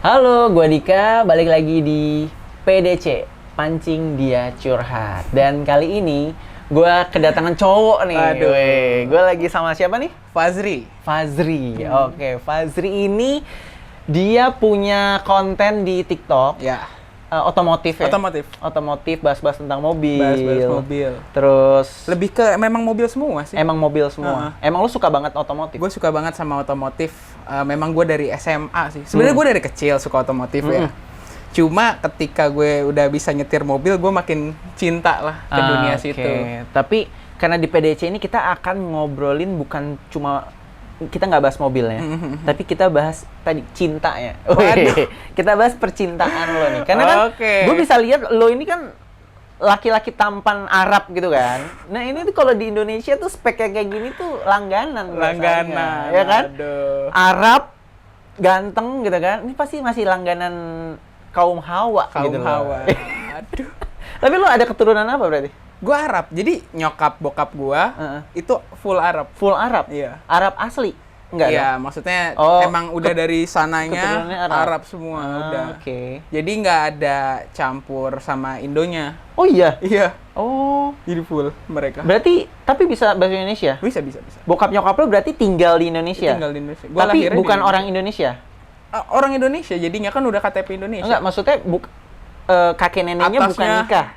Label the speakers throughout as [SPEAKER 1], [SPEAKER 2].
[SPEAKER 1] Halo, gua Dika, balik lagi di PDC, Pancing Dia Curhat. Dan kali ini gua kedatangan cowok nih.
[SPEAKER 2] Aduh.
[SPEAKER 1] Gua lagi sama siapa nih?
[SPEAKER 2] Fazri.
[SPEAKER 1] Fazri. Oke, Fazri ini dia punya konten di TikTok.
[SPEAKER 2] Ya.
[SPEAKER 1] Otomotif ya?
[SPEAKER 2] Otomotif.
[SPEAKER 1] Bahas-bahas tentang mobil.
[SPEAKER 2] Bahas mobil.
[SPEAKER 1] Terus
[SPEAKER 2] Lebih ke memang mobil semua sih.
[SPEAKER 1] emang mobil semua. Emang lu suka banget otomotif?
[SPEAKER 2] Gue suka banget sama otomotif. Memang gue dari SMA sih. Sebenarnya gue dari kecil suka otomotif ya. Cuma ketika gue udah bisa nyetir mobil, gue makin cinta lah ke dunia situ.
[SPEAKER 1] Tapi karena di PDC ini kita akan ngobrolin bukan cuma kita nggak bahas mobilnya, tapi kita bahas tadi cintanya.
[SPEAKER 2] Waduh.
[SPEAKER 1] Kita bahas percintaan lo nih. Karena kan gue bisa lihat lo ini kan laki-laki tampan Arab gitu kan. Nah ini tuh kalau di Indonesia tuh speknya kayak gini tuh langganan. Ya kan?
[SPEAKER 2] Aduh.
[SPEAKER 1] Arab, ganteng gitu kan. Ini pasti masih langganan kaum Hawa gitu loh.
[SPEAKER 2] Hawa. Aduh.
[SPEAKER 1] Tapi lo ada keturunan apa berarti?
[SPEAKER 2] Gue Arab, jadi nyokap bokap gue itu full Arab.
[SPEAKER 1] Full Arab?
[SPEAKER 2] Iya.
[SPEAKER 1] Arab asli? Enggak
[SPEAKER 2] Iya,
[SPEAKER 1] dong?
[SPEAKER 2] maksudnya
[SPEAKER 1] Oh,
[SPEAKER 2] emang udah dari sananya
[SPEAKER 1] keturunannya
[SPEAKER 2] Arab semua udah.
[SPEAKER 1] Oke.
[SPEAKER 2] Jadi nggak ada campur sama Indonya.
[SPEAKER 1] Oh iya?
[SPEAKER 2] Iya,
[SPEAKER 1] Oh,
[SPEAKER 2] jadi full mereka.
[SPEAKER 1] berarti tapi bisa bahasa Indonesia?
[SPEAKER 2] Bisa.
[SPEAKER 1] Bokap nyokap lo berarti tinggal di Indonesia?
[SPEAKER 2] Tinggal di Indonesia. Gua
[SPEAKER 1] Tapi
[SPEAKER 2] lahirnya
[SPEAKER 1] bukan
[SPEAKER 2] di
[SPEAKER 1] orang Indonesia?
[SPEAKER 2] orang Indonesia, jadinya kan udah KTP Indonesia.
[SPEAKER 1] Enggak, maksudnya kakek neneknya bukan
[SPEAKER 2] Atasnya-
[SPEAKER 1] nikah?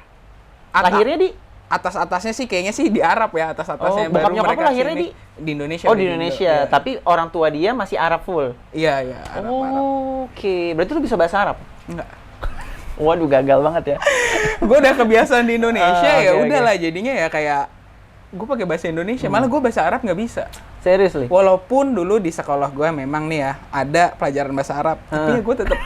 [SPEAKER 1] Lahirnya di?
[SPEAKER 2] Atas-atasnya sih kayaknya sih di Arab ya, atas-atasnya.
[SPEAKER 1] Oh, bokap nyokap
[SPEAKER 2] mereka
[SPEAKER 1] lahirnya
[SPEAKER 2] sini. Di Indonesia.
[SPEAKER 1] Oh, di Indonesia.
[SPEAKER 2] Indo, iya.
[SPEAKER 1] Tapi orang tua dia masih Arab full?
[SPEAKER 2] Iya, Arab.
[SPEAKER 1] Oke. Berarti lo bisa bahasa Arab?
[SPEAKER 2] Enggak.
[SPEAKER 1] Waduh, gagal banget ya.
[SPEAKER 2] Gue udah kebiasaan di Indonesia,
[SPEAKER 1] Oh,
[SPEAKER 2] ya
[SPEAKER 1] oke,
[SPEAKER 2] udahlah jadinya ya kayak gue pakai bahasa Indonesia, malah gue bahasa Arab nggak bisa.
[SPEAKER 1] Seriously?
[SPEAKER 2] Walaupun dulu di sekolah gue memang nih ya ada pelajaran bahasa Arab, tapi ya gue tetap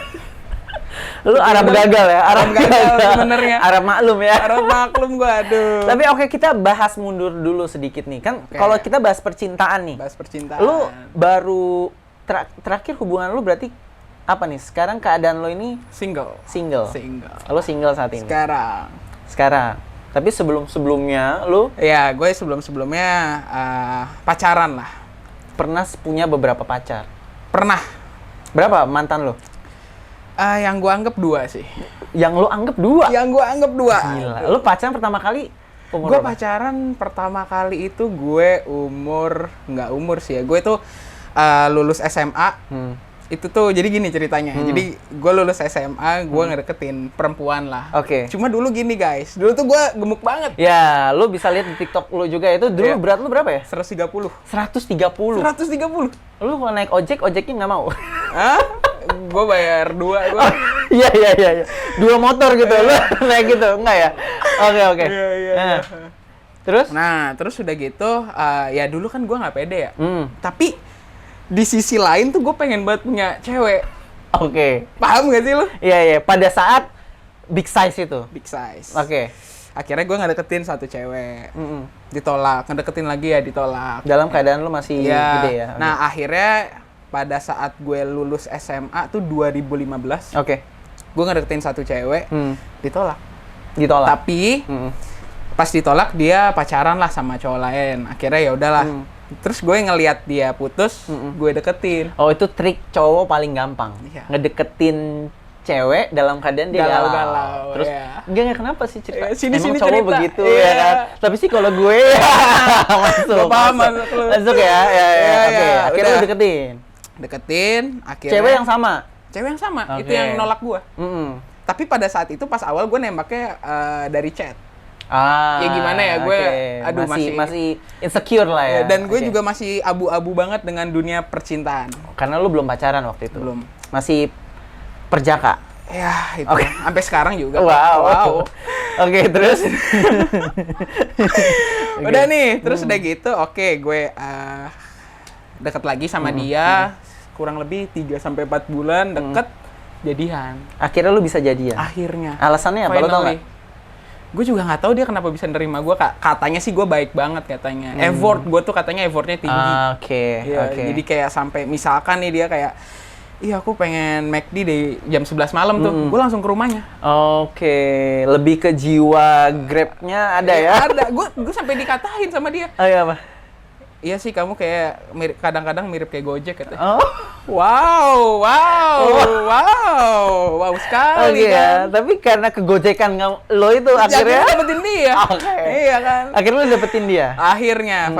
[SPEAKER 1] Lu Arab gagal ya?
[SPEAKER 2] Arab gagal sebenarnya.
[SPEAKER 1] Arab maklum ya?
[SPEAKER 2] Arab maklum gue, aduh.
[SPEAKER 1] Tapi oke, kita bahas mundur dulu sedikit nih. Kan kalau kita bahas percintaan nih.
[SPEAKER 2] Bahas percintaan.
[SPEAKER 1] Lu baru terakhir hubungan lu berarti apa nih? Sekarang keadaan lu ini
[SPEAKER 2] single.
[SPEAKER 1] single. Lu single saat ini? Sekarang. Tapi sebelumnya lu
[SPEAKER 2] Ya, gue sebelumnya pacaran lah.
[SPEAKER 1] pernah punya beberapa pacar.
[SPEAKER 2] Pernah.
[SPEAKER 1] Berapa mantan lu?
[SPEAKER 2] Yang gue anggap 2 sih.
[SPEAKER 1] Yang lu anggap 2?
[SPEAKER 2] Yang gue anggap 2.
[SPEAKER 1] Gila. Lu pacaran pertama kali umur
[SPEAKER 2] Gue
[SPEAKER 1] berapa?
[SPEAKER 2] pacaran pertama kali itu gue nggak umur sih ya. Gue tuh lulus SMA. Itu tuh jadi gini ceritanya. Jadi gue lulus SMA, gue ngedeketin perempuan lah.
[SPEAKER 1] Oke.
[SPEAKER 2] Cuma dulu gini guys, dulu tuh gue gemuk banget.
[SPEAKER 1] Ya, lu bisa lihat di TikTok lu juga itu dulu
[SPEAKER 2] Iya.
[SPEAKER 1] berat lu berapa ya?
[SPEAKER 2] 130.
[SPEAKER 1] 130.
[SPEAKER 2] 130.
[SPEAKER 1] Lu kalau naik ojeknya nggak mau?
[SPEAKER 2] Hah? Gue bayar 2 gue.
[SPEAKER 1] Iya. 2 motor gitu, lu naik gitu, enggak ya? Oke.
[SPEAKER 2] Iya.
[SPEAKER 1] Nah, terus?
[SPEAKER 2] Nah, terus udah gitu, ya dulu kan gue nggak pede ya.
[SPEAKER 1] Tapi,
[SPEAKER 2] Tapi di sisi lain tuh gue pengen banget punya cewek.
[SPEAKER 1] oke.
[SPEAKER 2] Paham gak sih lu?
[SPEAKER 1] Iya. Pada saat big size itu.
[SPEAKER 2] Big size.
[SPEAKER 1] Oke.
[SPEAKER 2] Akhirnya gue ngedeketin satu cewek. Ditolak. Ngedeketin lagi ya ditolak.
[SPEAKER 1] Dalam keadaan lu masih
[SPEAKER 2] Iya.
[SPEAKER 1] gede ya? Oke.
[SPEAKER 2] Nah, akhirnya pada saat gue lulus SMA tuh 2015,
[SPEAKER 1] Oke.
[SPEAKER 2] gue ngedeketin satu cewek, ditolak.
[SPEAKER 1] Ditolak.
[SPEAKER 2] Tapi pas ditolak dia pacaran lah sama cowok lain. Akhirnya ya udahlah. Terus gue ngelihat dia putus, gue deketin.
[SPEAKER 1] Oh, itu trik cowok paling gampang.
[SPEAKER 2] Iya.
[SPEAKER 1] Ngedeketin cewek dalam keadaan dia galau.
[SPEAKER 2] Galau-galau,
[SPEAKER 1] Terus,
[SPEAKER 2] iya.
[SPEAKER 1] enggak kenapa sih cerita?
[SPEAKER 2] Iya, sini
[SPEAKER 1] Emang cowok
[SPEAKER 2] cerita.
[SPEAKER 1] begitu
[SPEAKER 2] Iya.
[SPEAKER 1] ya kan? Tapi sih kalau gue masuk.
[SPEAKER 2] Gak paham, masuk lu.
[SPEAKER 1] Masuk ya. Ya.
[SPEAKER 2] Iya,
[SPEAKER 1] Oke,
[SPEAKER 2] iya,
[SPEAKER 1] akhirnya
[SPEAKER 2] udah.
[SPEAKER 1] lu deketin.
[SPEAKER 2] Deketin, akhirnya
[SPEAKER 1] Cewek yang sama.
[SPEAKER 2] Cewek yang sama,
[SPEAKER 1] Oke.
[SPEAKER 2] itu yang nolak gue.
[SPEAKER 1] Mm-mm.
[SPEAKER 2] Tapi pada saat itu pas awal gue nembaknya dari chat.
[SPEAKER 1] Ya
[SPEAKER 2] gimana ya, gue, aduh,
[SPEAKER 1] masih insecure lah ya.
[SPEAKER 2] Dan gue
[SPEAKER 1] Oke.
[SPEAKER 2] juga masih abu-abu banget dengan dunia percintaan.
[SPEAKER 1] Karena lu belum pacaran waktu itu.
[SPEAKER 2] Belum.
[SPEAKER 1] Masih perjaka.
[SPEAKER 2] Ya, itu.
[SPEAKER 1] Oke.
[SPEAKER 2] Sampai sekarang juga.
[SPEAKER 1] Wow. Oke, terus
[SPEAKER 2] Udah nih, terus udah gitu, oke, gue deket lagi sama dia, kurang lebih 3-4 bulan deket, jadian.
[SPEAKER 1] akhirnya lu bisa jadian.
[SPEAKER 2] Akhirnya.
[SPEAKER 1] Alasannya apa? Lu tau nggak?
[SPEAKER 2] Gue juga nggak tahu dia kenapa bisa nerima gue. Katanya sih gue baik banget katanya. Effort gue tuh katanya effortnya tinggi.
[SPEAKER 1] Oke.
[SPEAKER 2] Iya, jadi kayak sampai misalkan nih dia kayak, iya aku pengen McD di jam 11 malam tuh, gue langsung ke rumahnya.
[SPEAKER 1] Oke, lebih ke jiwa Grab-nya ada ya?
[SPEAKER 2] Ada, gue sampai dikatain sama dia.
[SPEAKER 1] Oh iya apa?
[SPEAKER 2] Iya sih kamu kayak kadang-kadang mirip kayak Gojek katanya.
[SPEAKER 1] Oh,
[SPEAKER 2] Wow sekali
[SPEAKER 1] Oke,
[SPEAKER 2] kan.
[SPEAKER 1] tapi karena kegojekan lo itu akhirnya
[SPEAKER 2] dapetin dia. Iya kan.
[SPEAKER 1] Akhirnya lo dapetin dia.
[SPEAKER 2] Akhirnya,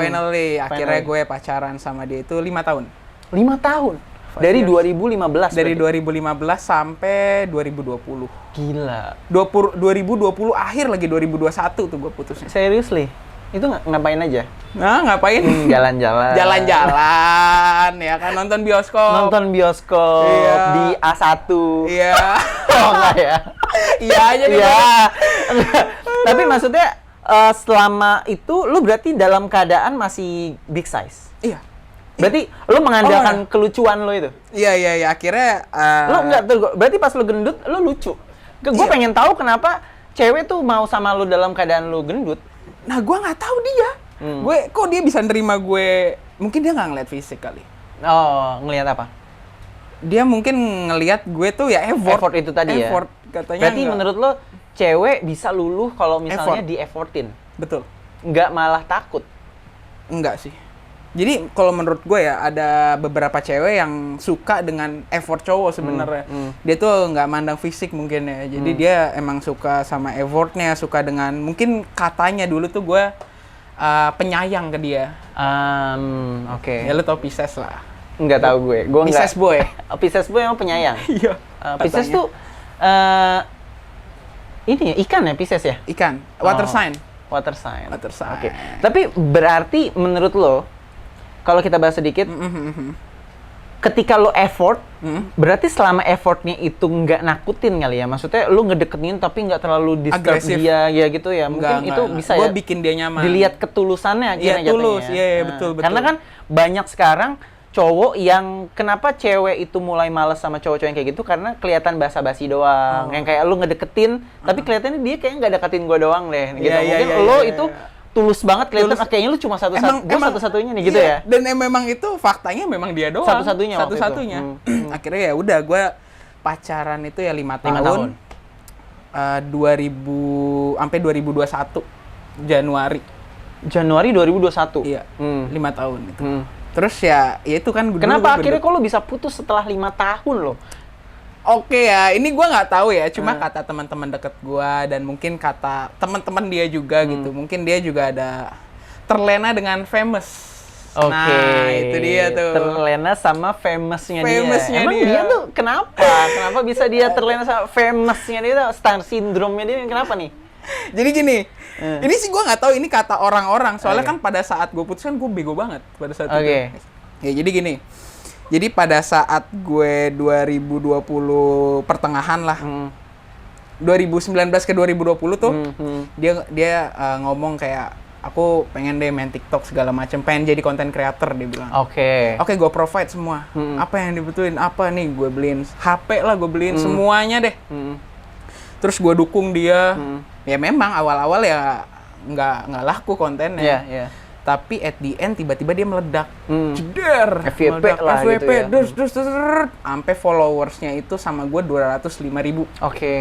[SPEAKER 2] akhirnya gue pacaran sama dia itu 5 tahun.
[SPEAKER 1] 5 tahun. Dari 2015.
[SPEAKER 2] Dari 2015 sampai 2020.
[SPEAKER 1] Gila.
[SPEAKER 2] 2020 akhir lagi 2021 tuh gue putusnya.
[SPEAKER 1] Seriously? Itu ngapain aja?
[SPEAKER 2] Nah, ngapain?
[SPEAKER 1] Jalan-jalan.
[SPEAKER 2] Jalan-jalan, ya kan, nonton bioskop.
[SPEAKER 1] Nonton bioskop di A1.
[SPEAKER 2] Iya.
[SPEAKER 1] Oh, enggak ya?
[SPEAKER 2] Iya aja nih.
[SPEAKER 1] Iya. Tapi maksudnya selama itu lu berarti dalam keadaan masih big size?
[SPEAKER 2] Iya.
[SPEAKER 1] Berarti lu mengandalkan kelucuan lo itu?
[SPEAKER 2] Iya. Akhirnya...
[SPEAKER 1] Lu enggak, berarti pas lu gendut, lu lucu. Gue pengen tahu kenapa cewek tuh mau sama lu dalam keadaan lu gendut.
[SPEAKER 2] Nah, gue nggak tahu dia. Kok dia bisa nerima gue? Mungkin dia nggak ngeliat fisik kali.
[SPEAKER 1] Oh, ngelihat apa?
[SPEAKER 2] Dia mungkin ngelihat gue tuh ya effort
[SPEAKER 1] itu tadi
[SPEAKER 2] effort,
[SPEAKER 1] ya?
[SPEAKER 2] katanya.
[SPEAKER 1] Berarti menurut lo, cewek bisa luluh kalau misalnya di-effortin?
[SPEAKER 2] Betul.
[SPEAKER 1] Nggak malah takut?
[SPEAKER 2] Enggak sih. Jadi kalau menurut gue ya, ada beberapa cewek yang suka dengan effort cowok sebenarnya. Dia tuh nggak mandang fisik mungkin ya. Jadi dia emang suka sama effortnya, suka dengan mungkin katanya dulu tuh gue penyayang ke dia.
[SPEAKER 1] Oke.
[SPEAKER 2] Ya lu tau Pisces lah.
[SPEAKER 1] Nggak tahu gue.
[SPEAKER 2] Pisces boy.
[SPEAKER 1] Pisces boy emang penyayang?
[SPEAKER 2] Iya.
[SPEAKER 1] Pisces tuh ini ya, ikan ya Pisces ya?
[SPEAKER 2] Ikan. Water sign.
[SPEAKER 1] Water sign.
[SPEAKER 2] Water sign.
[SPEAKER 1] Oke. Tapi berarti menurut lo, kalau kita bahas sedikit, ketika lo effort, berarti selama effortnya itu nggak nakutin kali ya? Maksudnya lo ngedeketin tapi nggak terlalu disturb
[SPEAKER 2] agresif
[SPEAKER 1] dia, ya gitu ya? Mungkin itu bisa ya?
[SPEAKER 2] Gue bikin dia nyaman.
[SPEAKER 1] Dilihat ketulusannya akhirnya jatuhnya.
[SPEAKER 2] Tulus. Iya, betul.
[SPEAKER 1] Karena kan banyak sekarang cowok yang kenapa cewek itu mulai males sama cowok-cowok yang kayak gitu karena kelihatan basa-basi doang. Yang kayak lo ngedeketin, tapi kelihatannya dia kayaknya nggak deketin gue doang deh. Gitu. Mungkin lo itu tulus banget kelihatan, kayaknya lu cuma satu-satunya nih gitu ya.
[SPEAKER 2] Dan memang itu faktanya memang dia doang. Satu-satunya. Akhirnya ya udah gue pacaran itu ya 5 tahun. sampai 2021 Januari
[SPEAKER 1] 2021.
[SPEAKER 2] Iya. 5 tahun itu. Terus ya itu kan
[SPEAKER 1] kenapa akhirnya kok lu bisa putus setelah 5 tahun lo?
[SPEAKER 2] Oke ya, ini gue nggak tahu ya, cuma kata teman-teman deket gue dan mungkin kata teman-teman dia juga gitu, mungkin dia juga ada terlena dengan famous. Nah, itu dia tuh.
[SPEAKER 1] Terlena sama famousnya dia. Emang
[SPEAKER 2] dia
[SPEAKER 1] tuh kenapa bisa dia terlena sama famousnya dia? Star syndrome-nya dia kenapa nih?
[SPEAKER 2] Jadi gini, ini sih gue nggak tahu, ini kata orang-orang, soalnya kan pada saat gue putus kan gue bego banget pada saat itu. Ya jadi gini. Jadi pada saat gue 2020 pertengahan lah, 2019 ke 2020 tuh, dia ngomong kayak, aku pengen deh main TikTok segala macam, pengen jadi content creator, dia bilang. Oke, gue provide semua. Apa yang dibutuhin, apa nih, gue beliin HP lah, gue beliin semuanya deh. Terus gue dukung dia. Ya memang awal-awal ya nggak laku kontennya. Tapi at the end tiba-tiba dia meledak. Jeder.
[SPEAKER 1] FYP lah
[SPEAKER 2] FYP,
[SPEAKER 1] gitu ya.
[SPEAKER 2] Sampai followersnya itu sama gue 205.000.
[SPEAKER 1] Oke.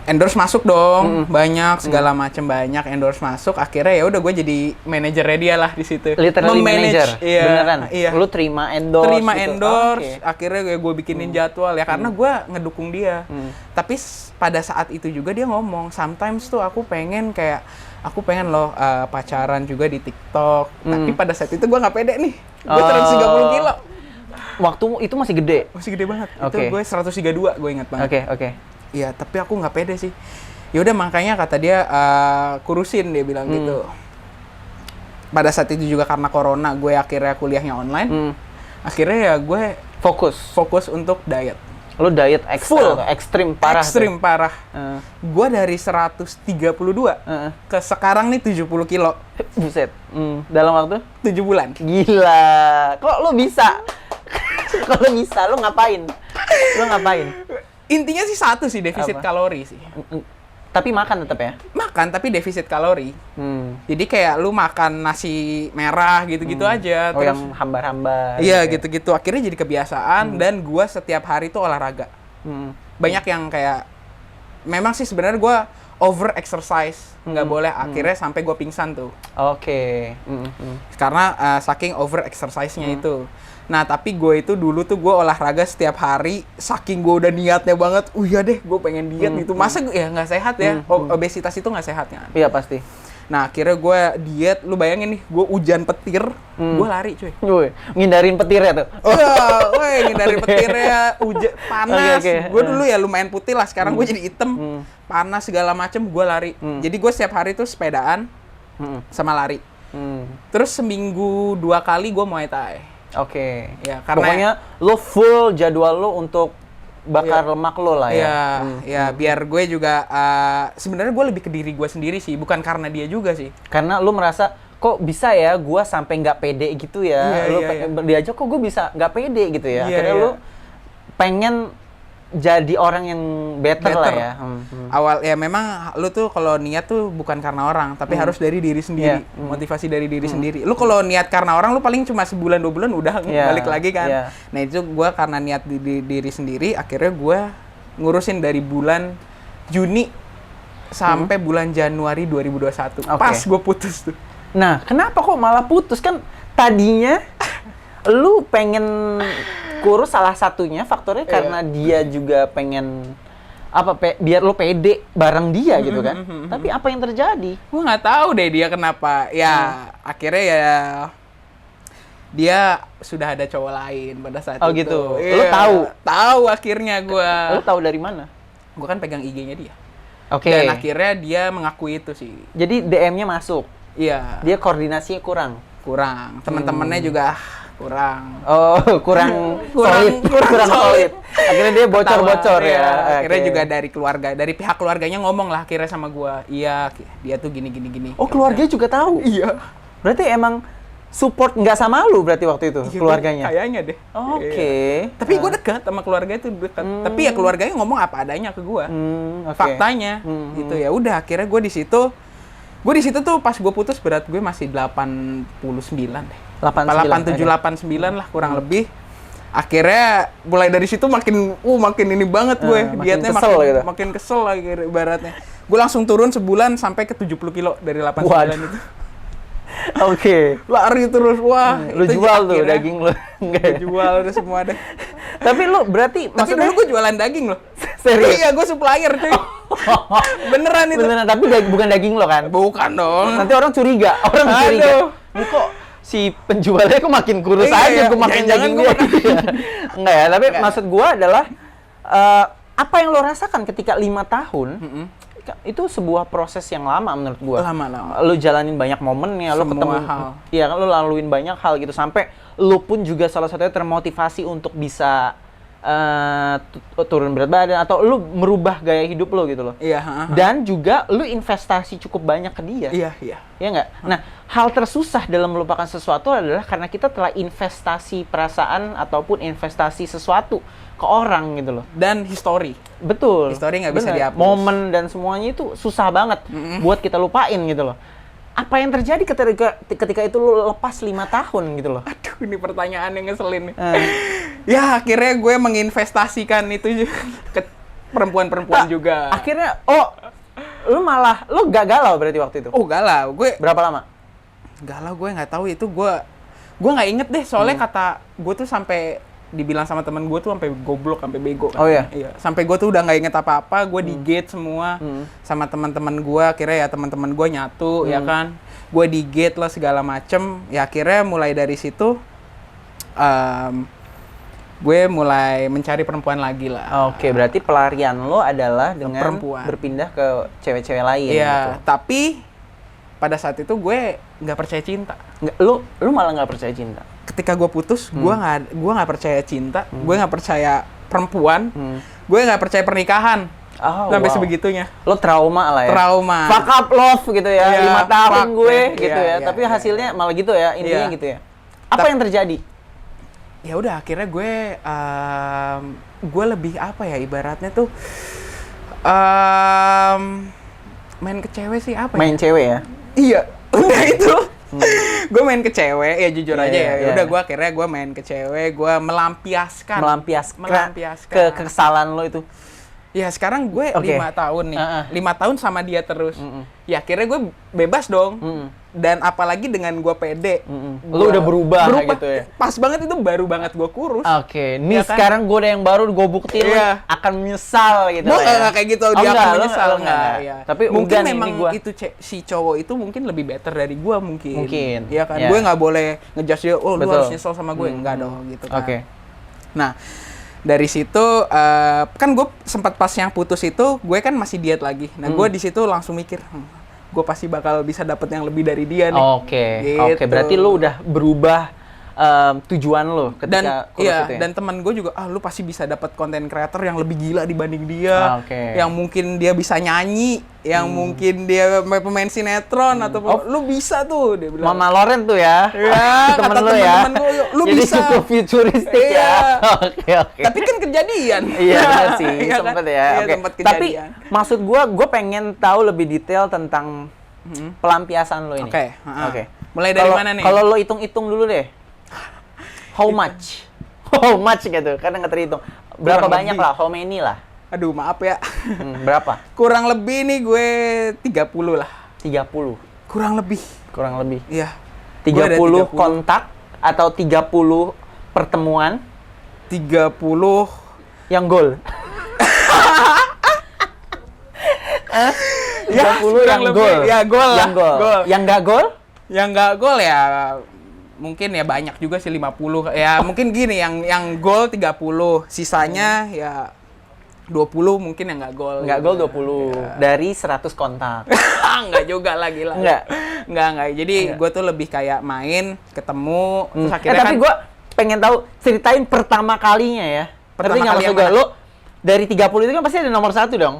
[SPEAKER 2] Endorse masuk dong, banyak segala macam, banyak endorse masuk. Akhirnya ya udah gue jadi manajernya dia lah di situ.
[SPEAKER 1] Literally manager.
[SPEAKER 2] Iya,
[SPEAKER 1] beneran.
[SPEAKER 2] Iya.
[SPEAKER 1] Lu terima endorse.
[SPEAKER 2] Endorse. Akhirnya gue bikinin jadwal ya karena gue ngedukung dia. Tapi pada saat itu juga dia ngomong, sometimes tuh aku pengen loh pacaran juga di TikTok. Tapi pada saat itu gue nggak pede nih. Gue turun 30 kilo.
[SPEAKER 1] Waktu itu masih gede?
[SPEAKER 2] Masih gede banget. Itu gue 132, gue ingat banget.
[SPEAKER 1] Oke.
[SPEAKER 2] Iya, tapi aku nggak pede sih. Ya udah makanya kata dia kurusin, dia bilang gitu. Pada saat itu juga karena corona, gue akhirnya kuliahnya online. Akhirnya ya gue fokus untuk diet.
[SPEAKER 1] Lo diet ekstrim parah?
[SPEAKER 2] Ekstrim parah. Gue dari 132 ke sekarang nih 70 kilo.
[SPEAKER 1] Buset. Dalam waktu?
[SPEAKER 2] 7 bulan.
[SPEAKER 1] Gila. Kok lo bisa? Kalau bisa, lo ngapain?
[SPEAKER 2] Intinya sih satu sih, defisit kalori sih.
[SPEAKER 1] Tapi makan tetap ya?
[SPEAKER 2] Makan, tapi defisit kalori. Jadi kayak lu makan nasi merah gitu-gitu aja.
[SPEAKER 1] Terus, yang hambar-hambar.
[SPEAKER 2] Iya, gitu-gitu. Akhirnya jadi kebiasaan dan gua setiap hari tuh olahraga. Banyak yang kayak, memang sih sebenarnya gua over exercise, nggak boleh. Akhirnya sampai gue pingsan tuh.
[SPEAKER 1] Oke.
[SPEAKER 2] Karena saking over exercise-nya itu. Nah, tapi gue itu dulu tuh gue olahraga setiap hari, saking gue udah niatnya banget, iya deh gue pengen diet gitu. Masa ya nggak sehat ya, obesitas itu nggak sehat kan?
[SPEAKER 1] Iya pasti.
[SPEAKER 2] Nah, akhirnya gue diet, lu bayangin nih, gue hujan petir, gue lari cuy.
[SPEAKER 1] Woi, ngindarin petirnya tuh.
[SPEAKER 2] Ngindarin petirnya, hujan, panas. Gue dulu ya lumayan putih lah, sekarang gue jadi hitam, panas segala macem, gue lari. Jadi gue setiap hari tuh sepedaan sama lari. Terus seminggu 2 kali gue Muay Thai.
[SPEAKER 1] Oke.
[SPEAKER 2] Ya, karena
[SPEAKER 1] pokoknya lo full jadwal lo untuk bakar lemak lo lah ya.
[SPEAKER 2] Ya, biar gue juga sebenarnya gue lebih ke diri gue sendiri sih, bukan karena dia juga sih.
[SPEAKER 1] Karena lo merasa kok bisa ya gue sampai nggak pede gitu ya. Diajak kok gue bisa nggak pede gitu ya. Akhirnya lo pengen jadi orang yang better lah ya.
[SPEAKER 2] Awal ya memang lu tuh kalau niat tuh bukan karena orang, tapi harus dari diri sendiri. Motivasi dari diri sendiri. Lu kalau niat karena orang, lu paling cuma sebulan 2 bulan udah balik lagi kan. Nah itu gua karena niat di diri sendiri, akhirnya gua ngurusin dari bulan Juni sampai bulan Januari 2021. Pas gua putus tuh.
[SPEAKER 1] Nah, kenapa kok malah putus? Kan tadinya lu pengen kurus, salah satunya faktornya karena dia juga pengen biar lo pede bareng dia gitu kan. Tapi apa yang terjadi?
[SPEAKER 2] Gue nggak tahu deh dia kenapa. Ya akhirnya ya dia sudah ada cowok lain pada saat itu.
[SPEAKER 1] Oh gitu. Lo tahu?
[SPEAKER 2] Tahu akhirnya gue.
[SPEAKER 1] Lo tahu dari mana?
[SPEAKER 2] Gue kan pegang IG-nya dia.
[SPEAKER 1] Oke.
[SPEAKER 2] Dan akhirnya dia mengakui itu sih.
[SPEAKER 1] Jadi DM-nya masuk.
[SPEAKER 2] Iya.
[SPEAKER 1] Dia koordinasinya kurang.
[SPEAKER 2] Teman-temannya juga kurang.
[SPEAKER 1] Oh, kurang solid. Akhirnya dia bocor-bocor ya.
[SPEAKER 2] Akhirnya juga dari keluarga, dari pihak keluarganya ngomong lah akhirnya sama gua. Iya, dia tuh gini.
[SPEAKER 1] Oh, keluarganya juga tahu?
[SPEAKER 2] Iya.
[SPEAKER 1] Berarti emang support nggak sama lu berarti waktu itu keluarganya?
[SPEAKER 2] Kayaknya deh.
[SPEAKER 1] Oke.
[SPEAKER 2] Tapi gua dekat sama keluarga itu dekat. Tapi ya keluarganya ngomong apa adanya ke gua. Faktanya. Gitu ya. Udah akhirnya gua di situ tuh pas gue putus berat gue masih 89 deh. 87, 89 lah kurang lebih. Akhirnya mulai dari situ makin ini banget gue. Dietnya makin kesel lagi ibaratnya. Gue langsung turun sebulan sampai ke 70 kilo dari 89 itu.
[SPEAKER 1] Oke.
[SPEAKER 2] Lari terus, wah.
[SPEAKER 1] Lu jual tuh daging lu.
[SPEAKER 2] Gue jual udah semua deh.
[SPEAKER 1] Tapi lu berarti
[SPEAKER 2] maksudnya dulu gue jualan daging loh.
[SPEAKER 1] Serius?
[SPEAKER 2] Iya, gue supplier cuy. Beneran itu.
[SPEAKER 1] Beneran, tapi bukan daging lo kan?
[SPEAKER 2] Bukan dong.
[SPEAKER 1] Nanti orang curiga. Ini kok si penjualnya kok makin kurus aja, gue makin daging dia. Enggak ya, tapi maksud gue adalah apa yang lo rasakan ketika 5 tahun, itu sebuah proses yang lama menurut gue.
[SPEAKER 2] Lama.
[SPEAKER 1] Lo jalanin banyak momennya, lo ketemu hal. Iya kan, lo laluin banyak hal gitu, sampai lo pun juga salah satunya termotivasi untuk bisa turun berat badan atau lu merubah gaya hidup lo gitu loh.
[SPEAKER 2] Iya.
[SPEAKER 1] Dan juga lu investasi cukup banyak ke dia.
[SPEAKER 2] Iya.
[SPEAKER 1] Iya nggak? Nah, hal tersusah dalam melupakan sesuatu adalah karena kita telah investasi perasaan ataupun investasi sesuatu ke orang gitu loh.
[SPEAKER 2] Dan history.
[SPEAKER 1] Betul.
[SPEAKER 2] History nggak bisa dihapus.
[SPEAKER 1] Momen dan semuanya itu susah banget buat kita lupain gitu loh. Apa yang terjadi ketika itu lu lepas 5 tahun gitu loh?
[SPEAKER 2] Aduh, ini pertanyaan yang ngeselin nih. Ya, akhirnya gue menginvestasikan itu ke perempuan-perempuan juga.
[SPEAKER 1] Akhirnya, lu gak galau berarti waktu itu?
[SPEAKER 2] Oh, galau. Gue
[SPEAKER 1] berapa lama?
[SPEAKER 2] Galau gue nggak tahu itu gue nggak inget deh soalnya kata gue tuh sampai dibilang sama teman gue tuh sampai goblok, sampai bego.
[SPEAKER 1] Oh iya.
[SPEAKER 2] Sampai gue tuh udah nggak inget apa-apa, gue di gate semua sama teman-teman gue. Akhirnya ya teman-teman gue nyatu, ya kan. Gue di gate lah segala macem. Ya akhirnya mulai dari situ, gue mulai mencari perempuan lagi lah.
[SPEAKER 1] Oke, berarti pelarian lo adalah dengan
[SPEAKER 2] perempuan,
[SPEAKER 1] berpindah ke cewek-cewek lain.
[SPEAKER 2] Iya,
[SPEAKER 1] gitu.
[SPEAKER 2] Tapi pada saat itu gue nggak percaya cinta.
[SPEAKER 1] Lu malah nggak percaya cinta?
[SPEAKER 2] Ketika gue putus, gue nggak percaya cinta, gue nggak percaya perempuan, gue nggak percaya pernikahan, sampai sebegitunya.
[SPEAKER 1] Lo trauma lah ya?
[SPEAKER 2] Trauma.
[SPEAKER 1] Fuck up love gitu ya, 5 tahun gue gitu ya, tapi hasilnya malah gitu ya, intinya gitu ya. Apa yang terjadi?
[SPEAKER 2] Ya udah, akhirnya gue lebih apa ya, ibaratnya tuh main ke cewek sih apa?
[SPEAKER 1] Main cewek ya?
[SPEAKER 2] Iya, udah itu. Gue main ke cewek ya, jujur aja ya. Udah, akhirnya gue main ke cewek, gue melampiaskan
[SPEAKER 1] ke kesalahan lo itu.
[SPEAKER 2] Ya sekarang gue 5 tahun nih. 5 tahun sama dia terus. Ya akhirnya gue bebas dong. Dan apalagi dengan gue pede.
[SPEAKER 1] Lu udah berubah gitu ya.
[SPEAKER 2] Pas banget itu baru banget gue kurus.
[SPEAKER 1] Oke, nih
[SPEAKER 2] Ya kan?
[SPEAKER 1] sekarang gue ada yang baru, gue buktiin lu akan menyesal gitu.
[SPEAKER 2] Gue nggak kayak gitu, dia akan menyesal
[SPEAKER 1] enggak.
[SPEAKER 2] ya.
[SPEAKER 1] Tapi
[SPEAKER 2] mungkin
[SPEAKER 1] udah
[SPEAKER 2] memang
[SPEAKER 1] nih gua.
[SPEAKER 2] itu si cowok itu mungkin lebih better dari gue mungkin. Iya kan,
[SPEAKER 1] Ya.
[SPEAKER 2] gue nggak boleh ngejudge dia. Oh, lu
[SPEAKER 1] Betul.
[SPEAKER 2] harus nyesel sama gue, enggak dong gitu kan.
[SPEAKER 1] Oke.
[SPEAKER 2] Nah, dari situ kan gue sempat pas yang putus itu gue kan masih diet lagi. Nah, gue di situ langsung mikir, gue pasti bakal bisa dapet yang lebih dari dia nih.
[SPEAKER 1] Oke,
[SPEAKER 2] Gitu.
[SPEAKER 1] berarti lu udah berubah tujuan lu ketika kurus
[SPEAKER 2] iya,
[SPEAKER 1] itu ya?
[SPEAKER 2] dan teman gue juga, lu pasti bisa dapat konten creator yang lebih gila dibanding dia.
[SPEAKER 1] Oke.
[SPEAKER 2] Yang mungkin dia bisa nyanyi, yang mungkin dia pemain sinetron atau lu bisa tuh, dia bilang.
[SPEAKER 1] Mama Loren tuh ya,
[SPEAKER 2] Ya,
[SPEAKER 1] temen
[SPEAKER 2] kata
[SPEAKER 1] lu ya.
[SPEAKER 2] temen-temen gue, lu
[SPEAKER 1] jadi
[SPEAKER 2] bisa.
[SPEAKER 1] cukup futuristik
[SPEAKER 2] Iya.
[SPEAKER 1] ya. Oke.
[SPEAKER 2] Tapi kan kejadian.
[SPEAKER 1] Iya benar sih,
[SPEAKER 2] Iya kan?
[SPEAKER 1] sempet ya.
[SPEAKER 2] Iya,
[SPEAKER 1] Oke.
[SPEAKER 2] sempet
[SPEAKER 1] Tapi
[SPEAKER 2] kejadian.
[SPEAKER 1] maksud gue pengen tahu lebih detail tentang pelampiasan lo ini.
[SPEAKER 2] Oke,
[SPEAKER 1] Oke.
[SPEAKER 2] Mulai dari mana nih?
[SPEAKER 1] Kalau lo hitung-hitung dulu deh. How much? How much gitu, karena nggak terhitung. Berapa
[SPEAKER 2] Kurang
[SPEAKER 1] banyak
[SPEAKER 2] lebih.
[SPEAKER 1] lah, how many lah?
[SPEAKER 2] Aduh, maaf ya.
[SPEAKER 1] Berapa?
[SPEAKER 2] Kurang lebih nih gue 30 lah.
[SPEAKER 1] 30.
[SPEAKER 2] Kurang lebih.
[SPEAKER 1] Kurang lebih.
[SPEAKER 2] Iya. Gua ada
[SPEAKER 1] 30 kontak atau 30 pertemuan
[SPEAKER 2] 30
[SPEAKER 1] yang gol. 30 yang
[SPEAKER 2] kurang lebih.
[SPEAKER 1] gol.
[SPEAKER 2] Ya, gol lah.
[SPEAKER 1] Yang gol.
[SPEAKER 2] Gol.
[SPEAKER 1] Yang nggak gol?
[SPEAKER 2] Yang nggak gol ya mungkin ya banyak juga sih 50. Ya mungkin gini, yang gol 30, sisanya ya 20 mungkin yang nggak gol.
[SPEAKER 1] Nggak gol 20 dari 100 kontak.
[SPEAKER 2] Nggak juga lagi lah.
[SPEAKER 1] Nggak?
[SPEAKER 2] Nggak. Jadi gue tuh lebih kayak main, ketemu, terus akhirnya
[SPEAKER 1] Tapi
[SPEAKER 2] kan
[SPEAKER 1] gue pengen tahu, ceritain pertama kalinya ya.
[SPEAKER 2] Pertama
[SPEAKER 1] Ngerti nggak
[SPEAKER 2] kali
[SPEAKER 1] maksud
[SPEAKER 2] yang
[SPEAKER 1] gue?
[SPEAKER 2] mana?
[SPEAKER 1] Lo dari 30 itu kan pasti ada nomor 1 dong.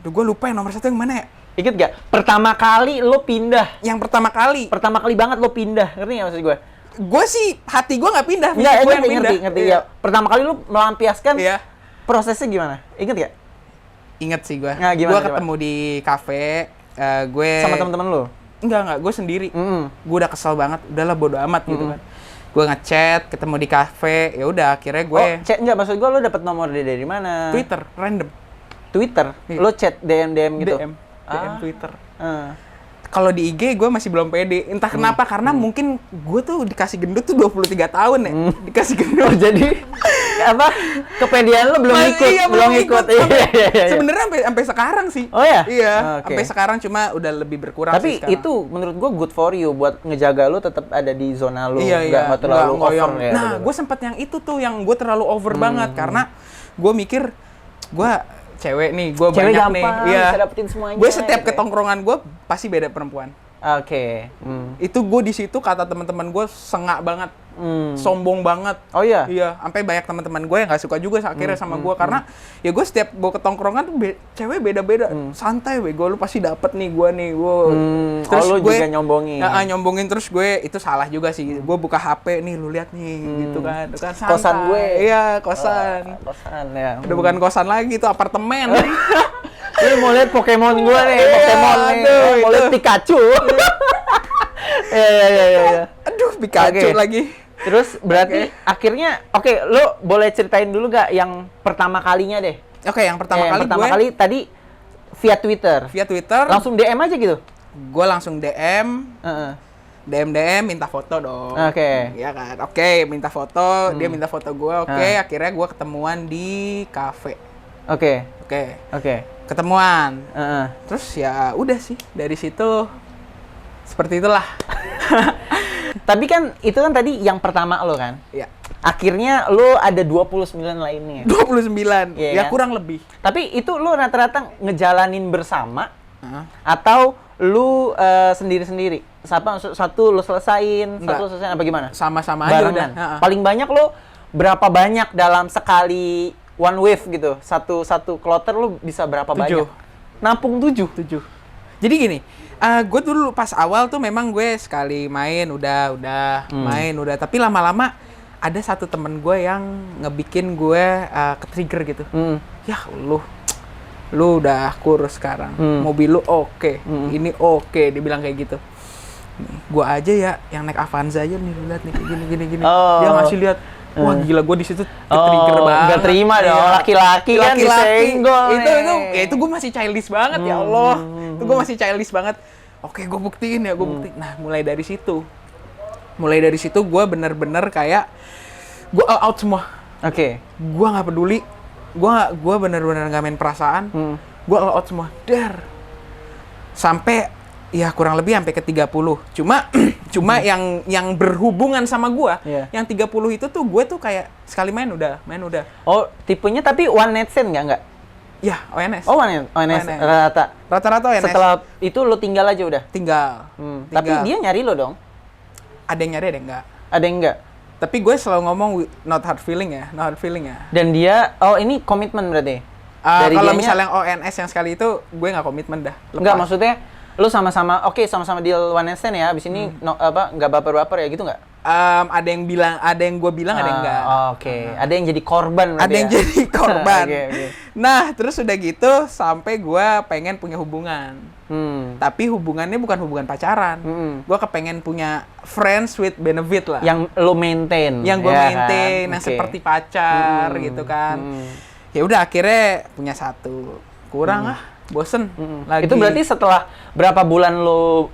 [SPEAKER 2] Duh, gue lupa yang nomor 1 yang mana ya?
[SPEAKER 1] Ingat gak? Pertama kali lo pindah.
[SPEAKER 2] Yang pertama kali.
[SPEAKER 1] Pertama kali banget lo pindah. Ngerti nggak maksud gue?
[SPEAKER 2] Gue sih, hati gue nggak pindah.
[SPEAKER 1] Enggak,
[SPEAKER 2] fisik gua yang pindah.
[SPEAKER 1] ngerti.
[SPEAKER 2] Iya.
[SPEAKER 1] Ya. Pertama kali lo melampiaskan,
[SPEAKER 2] Iya.
[SPEAKER 1] prosesnya gimana? Ingat gak?
[SPEAKER 2] Ingat sih gue.
[SPEAKER 1] Nah, gimana,
[SPEAKER 2] Gue
[SPEAKER 1] coba?
[SPEAKER 2] ketemu di kafe. Gue
[SPEAKER 1] Sama teman-teman lo?
[SPEAKER 2] Enggak, gue sendiri.
[SPEAKER 1] Mm.
[SPEAKER 2] Gue udah kesel banget, udahlah bodo amat gitu kan. Gue ngechat, ketemu di kafe, ya udah akhirnya gue
[SPEAKER 1] Chat enggak, maksud gue lo dapet nomor dia dari mana?
[SPEAKER 2] Twitter, random.
[SPEAKER 1] Twitter?
[SPEAKER 2] Iya.
[SPEAKER 1] Lo chat DM gitu?
[SPEAKER 2] DM Twitter.
[SPEAKER 1] Ah.
[SPEAKER 2] Kalau di IG gue masih belum pede. Entah kenapa, karena mungkin gue tuh dikasih gendut tuh 23 tahun ya. Dikasih gendut.
[SPEAKER 1] Oh, jadi apa? Kepedean lo belum ikut,
[SPEAKER 2] Iya,
[SPEAKER 1] belum ikut. Iya.
[SPEAKER 2] Sebenarnya sampai sekarang sih.
[SPEAKER 1] Oh ya?
[SPEAKER 2] Iya,
[SPEAKER 1] Oke.
[SPEAKER 2] sampai sekarang cuma udah lebih berkurang
[SPEAKER 1] Tapi
[SPEAKER 2] sih sekarang.
[SPEAKER 1] itu menurut gua good for you buat ngejaga lo tetap ada di zona lo,
[SPEAKER 2] Iya,
[SPEAKER 1] nggak terlalu
[SPEAKER 2] nggak ngoyong.
[SPEAKER 1] over ya.
[SPEAKER 2] Nah, gue sempet yang itu tuh yang gue terlalu over banget karena gue mikir gue cewek nih, gue
[SPEAKER 1] Cewek
[SPEAKER 2] banyak
[SPEAKER 1] gampang,
[SPEAKER 2] nih. Iya.
[SPEAKER 1] bisa dapetin semuanya,
[SPEAKER 2] Gue setiap
[SPEAKER 1] gitu ya.
[SPEAKER 2] ketongkrongan gue pasti beda perempuan.
[SPEAKER 1] Oke.
[SPEAKER 2] Itu gue di situ kata teman-teman gue sengak banget, sombong banget.
[SPEAKER 1] Oh iya?
[SPEAKER 2] Iya, sampai banyak teman-teman gue yang nggak suka juga akhirnya sama gue karena ya gue setiap gue ketongkrongan tuh cewek beda-beda, santai gue lu pasti dapet nih gue nih gue.
[SPEAKER 1] Oh, lu juga nyombongin.
[SPEAKER 2] Nyombongin terus gue itu salah juga sih. Gue buka HP nih, lu lihat nih gitu kan. Itu kan santai.
[SPEAKER 1] Kosan gue.
[SPEAKER 2] Iya, kosan.
[SPEAKER 1] Kosan ya.
[SPEAKER 2] Udah bukan kosan lagi, itu apartemen.
[SPEAKER 1] Lu mau lihat Pokemon gue nih,
[SPEAKER 2] Iya,
[SPEAKER 1] Pokemon nih.
[SPEAKER 2] aduh,
[SPEAKER 1] Mau lihat
[SPEAKER 2] itu.
[SPEAKER 1] Pikachu. Iya.
[SPEAKER 2] Aduh, Pikachu
[SPEAKER 1] Oke.
[SPEAKER 2] lagi.
[SPEAKER 1] Terus berarti akhirnya, oke, lo boleh ceritain dulu gak yang pertama kalinya deh?
[SPEAKER 2] Oke, yang pertama kali
[SPEAKER 1] pertama
[SPEAKER 2] gue
[SPEAKER 1] kali tadi via Twitter.
[SPEAKER 2] via Twitter,
[SPEAKER 1] Langsung DM aja gitu?
[SPEAKER 2] gue langsung DM,
[SPEAKER 1] Heeh.
[SPEAKER 2] DM minta foto dong.
[SPEAKER 1] Oke.
[SPEAKER 2] Iya kan. Oke, minta foto, dia minta foto gue. Oke, akhirnya gue ketemuan di kafe.
[SPEAKER 1] Oke.
[SPEAKER 2] Oke, ketemuan.
[SPEAKER 1] Heeh.
[SPEAKER 2] Terus ya udah sih, dari situ seperti itulah.
[SPEAKER 1] Tapi kan itu kan tadi yang pertama lo kan?
[SPEAKER 2] Iya.
[SPEAKER 1] Akhirnya lo ada 29 lainnya.
[SPEAKER 2] 29.
[SPEAKER 1] Iya
[SPEAKER 2] Ya
[SPEAKER 1] kan?
[SPEAKER 2] kurang lebih.
[SPEAKER 1] Tapi itu lo rata-rata ngejalanin bersama
[SPEAKER 2] Heeh.
[SPEAKER 1] atau lu sendiri-sendiri? Satu lo selesain,
[SPEAKER 2] Enggak.
[SPEAKER 1] satu lo selesain apa gimana?
[SPEAKER 2] Sama-sama aja udah.
[SPEAKER 1] Barengan.
[SPEAKER 2] Heeh.
[SPEAKER 1] Paling banyak lo berapa banyak dalam sekali one wave gitu? Satu kloter lo bisa berapa
[SPEAKER 2] 7.
[SPEAKER 1] banyak? Nampung 7.
[SPEAKER 2] 7. Jadi gini, gue dulu pas awal tuh memang gue sekali main udah main udah, tapi lama-lama ada satu temen gue yang ngebikin gue ke-trigger gitu. Ya lu udah kurus sekarang, mobil lu oke, ini oke, dia bilang kayak gitu. Nih, gue aja ya yang naik Avanza aja nih, lu lihat nih kayak gini.
[SPEAKER 1] Oh.
[SPEAKER 2] Dia ngasih lihat Wah gila, gue di situ trigger banget.
[SPEAKER 1] Nggak terima dong, laki-laki kan disenggol.
[SPEAKER 2] Itu gue masih childish banget ya Allah. Itu gue masih childish banget. Oke, gue buktiin ya, gue buktiin. Nah, mulai dari situ gue bener-bener kayak gue all out semua.
[SPEAKER 1] Oke.
[SPEAKER 2] Gue nggak peduli. Gue bener-bener nggak main perasaan. Gue all out semua. Sampai ya kurang lebih sampai ke 30. Cuma yang berhubungan sama gue, yang 30 itu tuh gue tuh kayak sekali main udah.
[SPEAKER 1] Oh, tipenya tapi one night stand nggak?
[SPEAKER 2] Ya, ONS.
[SPEAKER 1] Oh, ONS.
[SPEAKER 2] Rata-rata ONS.
[SPEAKER 1] Setelah itu lo tinggal aja udah?
[SPEAKER 2] Tinggal.
[SPEAKER 1] Tapi dia nyari lo dong?
[SPEAKER 2] Ada yang nyari, ada yang enggak.
[SPEAKER 1] Ada yang enggak?
[SPEAKER 2] Tapi gue selalu ngomong not hard feeling ya.
[SPEAKER 1] Dan dia, ini komitmen berarti?
[SPEAKER 2] Kalau misalnya yang ONS yang sekali itu, gue nggak komitmen dah. Lepas.
[SPEAKER 1] Enggak, maksudnya lu sama-sama deal one night stand ya, abis ini nggak baper-baper ya gitu nggak?
[SPEAKER 2] Ada yang gue bilang, ada yang enggak.
[SPEAKER 1] Oke. Ada yang jadi korban berarti.
[SPEAKER 2] Ada yang jadi korban.
[SPEAKER 1] Okay.
[SPEAKER 2] Nah, terus udah gitu sampai gue pengen punya hubungan. Tapi hubungannya bukan hubungan pacaran. Gue kepengen punya friends with benefit lah.
[SPEAKER 1] Yang lo maintain.
[SPEAKER 2] Yang gue maintain, yang seperti pacar gitu kan. Ya udah akhirnya punya satu. Kurang bosen lagi.
[SPEAKER 1] Itu berarti setelah berapa bulan lo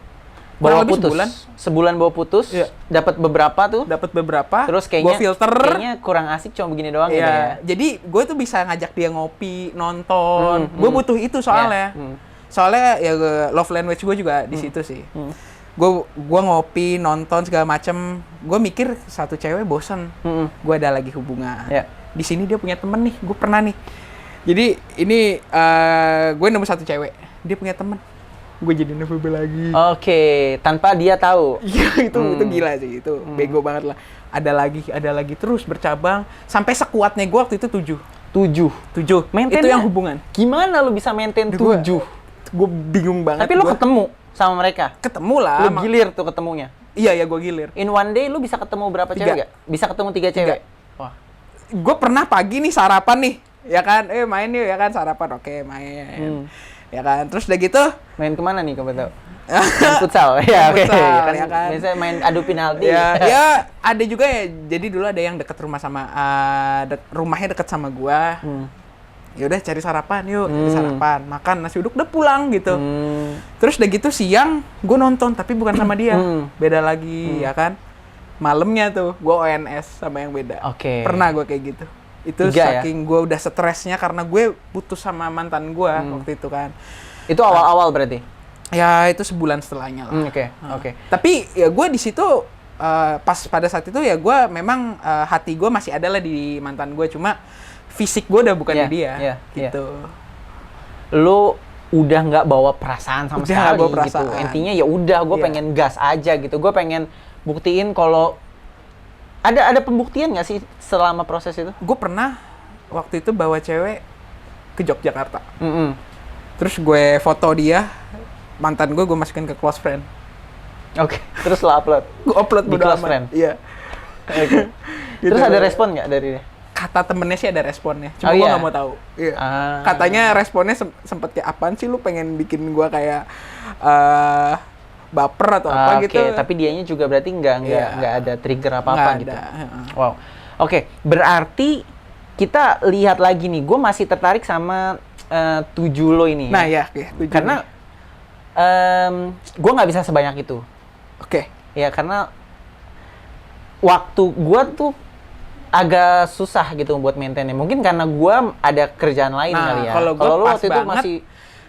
[SPEAKER 1] bawa putus? Sebulan bawa putus, dapat beberapa.
[SPEAKER 2] Terus
[SPEAKER 1] kayaknya
[SPEAKER 2] gua filter.
[SPEAKER 1] Kayaknya kurang asik cuma begini doang gitu ya.
[SPEAKER 2] Jadi gue tuh bisa ngajak dia ngopi, nonton. Gue butuh itu soalnya. Soalnya ya love language gue juga di situ sih. Gue ngopi, nonton segala macem. Gue mikir satu cewek bosen. Gue ada lagi hubungan. Di sini dia punya temen nih. Gue pernah nih. Jadi ini gue nemu satu cewek. Dia punya temen. Gue jadi FWB lagi.
[SPEAKER 1] Oke, tanpa dia tahu.
[SPEAKER 2] Iya, itu gila sih, itu bego banget lah. Ada lagi terus bercabang sampai sekuatnya gue waktu itu 7.
[SPEAKER 1] Maintain
[SPEAKER 2] itu yang hubungan.
[SPEAKER 1] Gimana lu bisa maintain 7?
[SPEAKER 2] Gue bingung banget.
[SPEAKER 1] Tapi lu ketemu sama mereka?
[SPEAKER 2] Ketemu lah.
[SPEAKER 1] Lu gilir tuh ketemunya?
[SPEAKER 2] Iya, gue gilir.
[SPEAKER 1] In one day lu bisa ketemu berapa cewek gak? Bisa ketemu 3 cewek? Wah.
[SPEAKER 2] Gue pernah pagi nih sarapan nih. Ya kan, main yuk ya kan, sarapan. Oke, main. Ya kan, terus udah gitu
[SPEAKER 1] main kemana nih kamu tahu? Main futsal. Ya oke.
[SPEAKER 2] Ya kan.
[SPEAKER 1] Biasanya main adu penalti.
[SPEAKER 2] Ya ada juga ya. Jadi dulu ada yang dekat rumah sama rumahnya dekat sama gua. Ya udah cari sarapan yuk, cari sarapan, makan nasi uduk udah pulang gitu. Terus udah gitu siang gua nonton tapi bukan sama dia. Beda lagi ya kan. Malamnya tuh gua ONS sama yang beda.
[SPEAKER 1] Oke.
[SPEAKER 2] Pernah gua kayak gitu. Itu saking gue udah stresnya karena gue putus sama mantan gue waktu itu kan.
[SPEAKER 1] Itu awal-awal berarti?
[SPEAKER 2] Ya itu sebulan setelahnya lah.
[SPEAKER 1] Oke.
[SPEAKER 2] Tapi ya gue di situ pas pada saat itu ya gue memang hati gue masih ada lah di mantan gue, cuma fisik gue udah bukan di dia gitu.
[SPEAKER 1] Lu udah nggak bawa perasaan sama sekali gitu. Intinya ya udah gue pengen gas aja gitu. Gue pengen buktiin kalau ada pembuktian nggak sih selama proses itu?
[SPEAKER 2] Gue pernah waktu itu bawa cewek ke Yogyakarta. Terus gue foto dia, mantan gue masukin ke close friend.
[SPEAKER 1] Oke. Terus lo upload?
[SPEAKER 2] Gue upload
[SPEAKER 1] di close friend?
[SPEAKER 2] Iya.
[SPEAKER 1] Okay. Terus ada respon nggak dari dia?
[SPEAKER 2] Kata temennya sih ada responnya, cuma gue nggak mau tahu. Iya. Katanya responnya sempet kayak apaan sih lu pengen bikin gue kayak baper atau apa gitu.
[SPEAKER 1] Tapi dianya juga berarti nggak ada trigger apa-apa gitu. Wow. Oke, berarti kita lihat lagi nih. Gue masih tertarik sama 7 lo ini.
[SPEAKER 2] Nah ya, 7.
[SPEAKER 1] Karena gue nggak bisa sebanyak itu.
[SPEAKER 2] Oke.
[SPEAKER 1] Ya karena waktu gue tuh agak susah gitu buat maintainnya. Mungkin karena gue ada kerjaan lain kali ya.
[SPEAKER 2] Kalau lo waktu itu
[SPEAKER 1] masih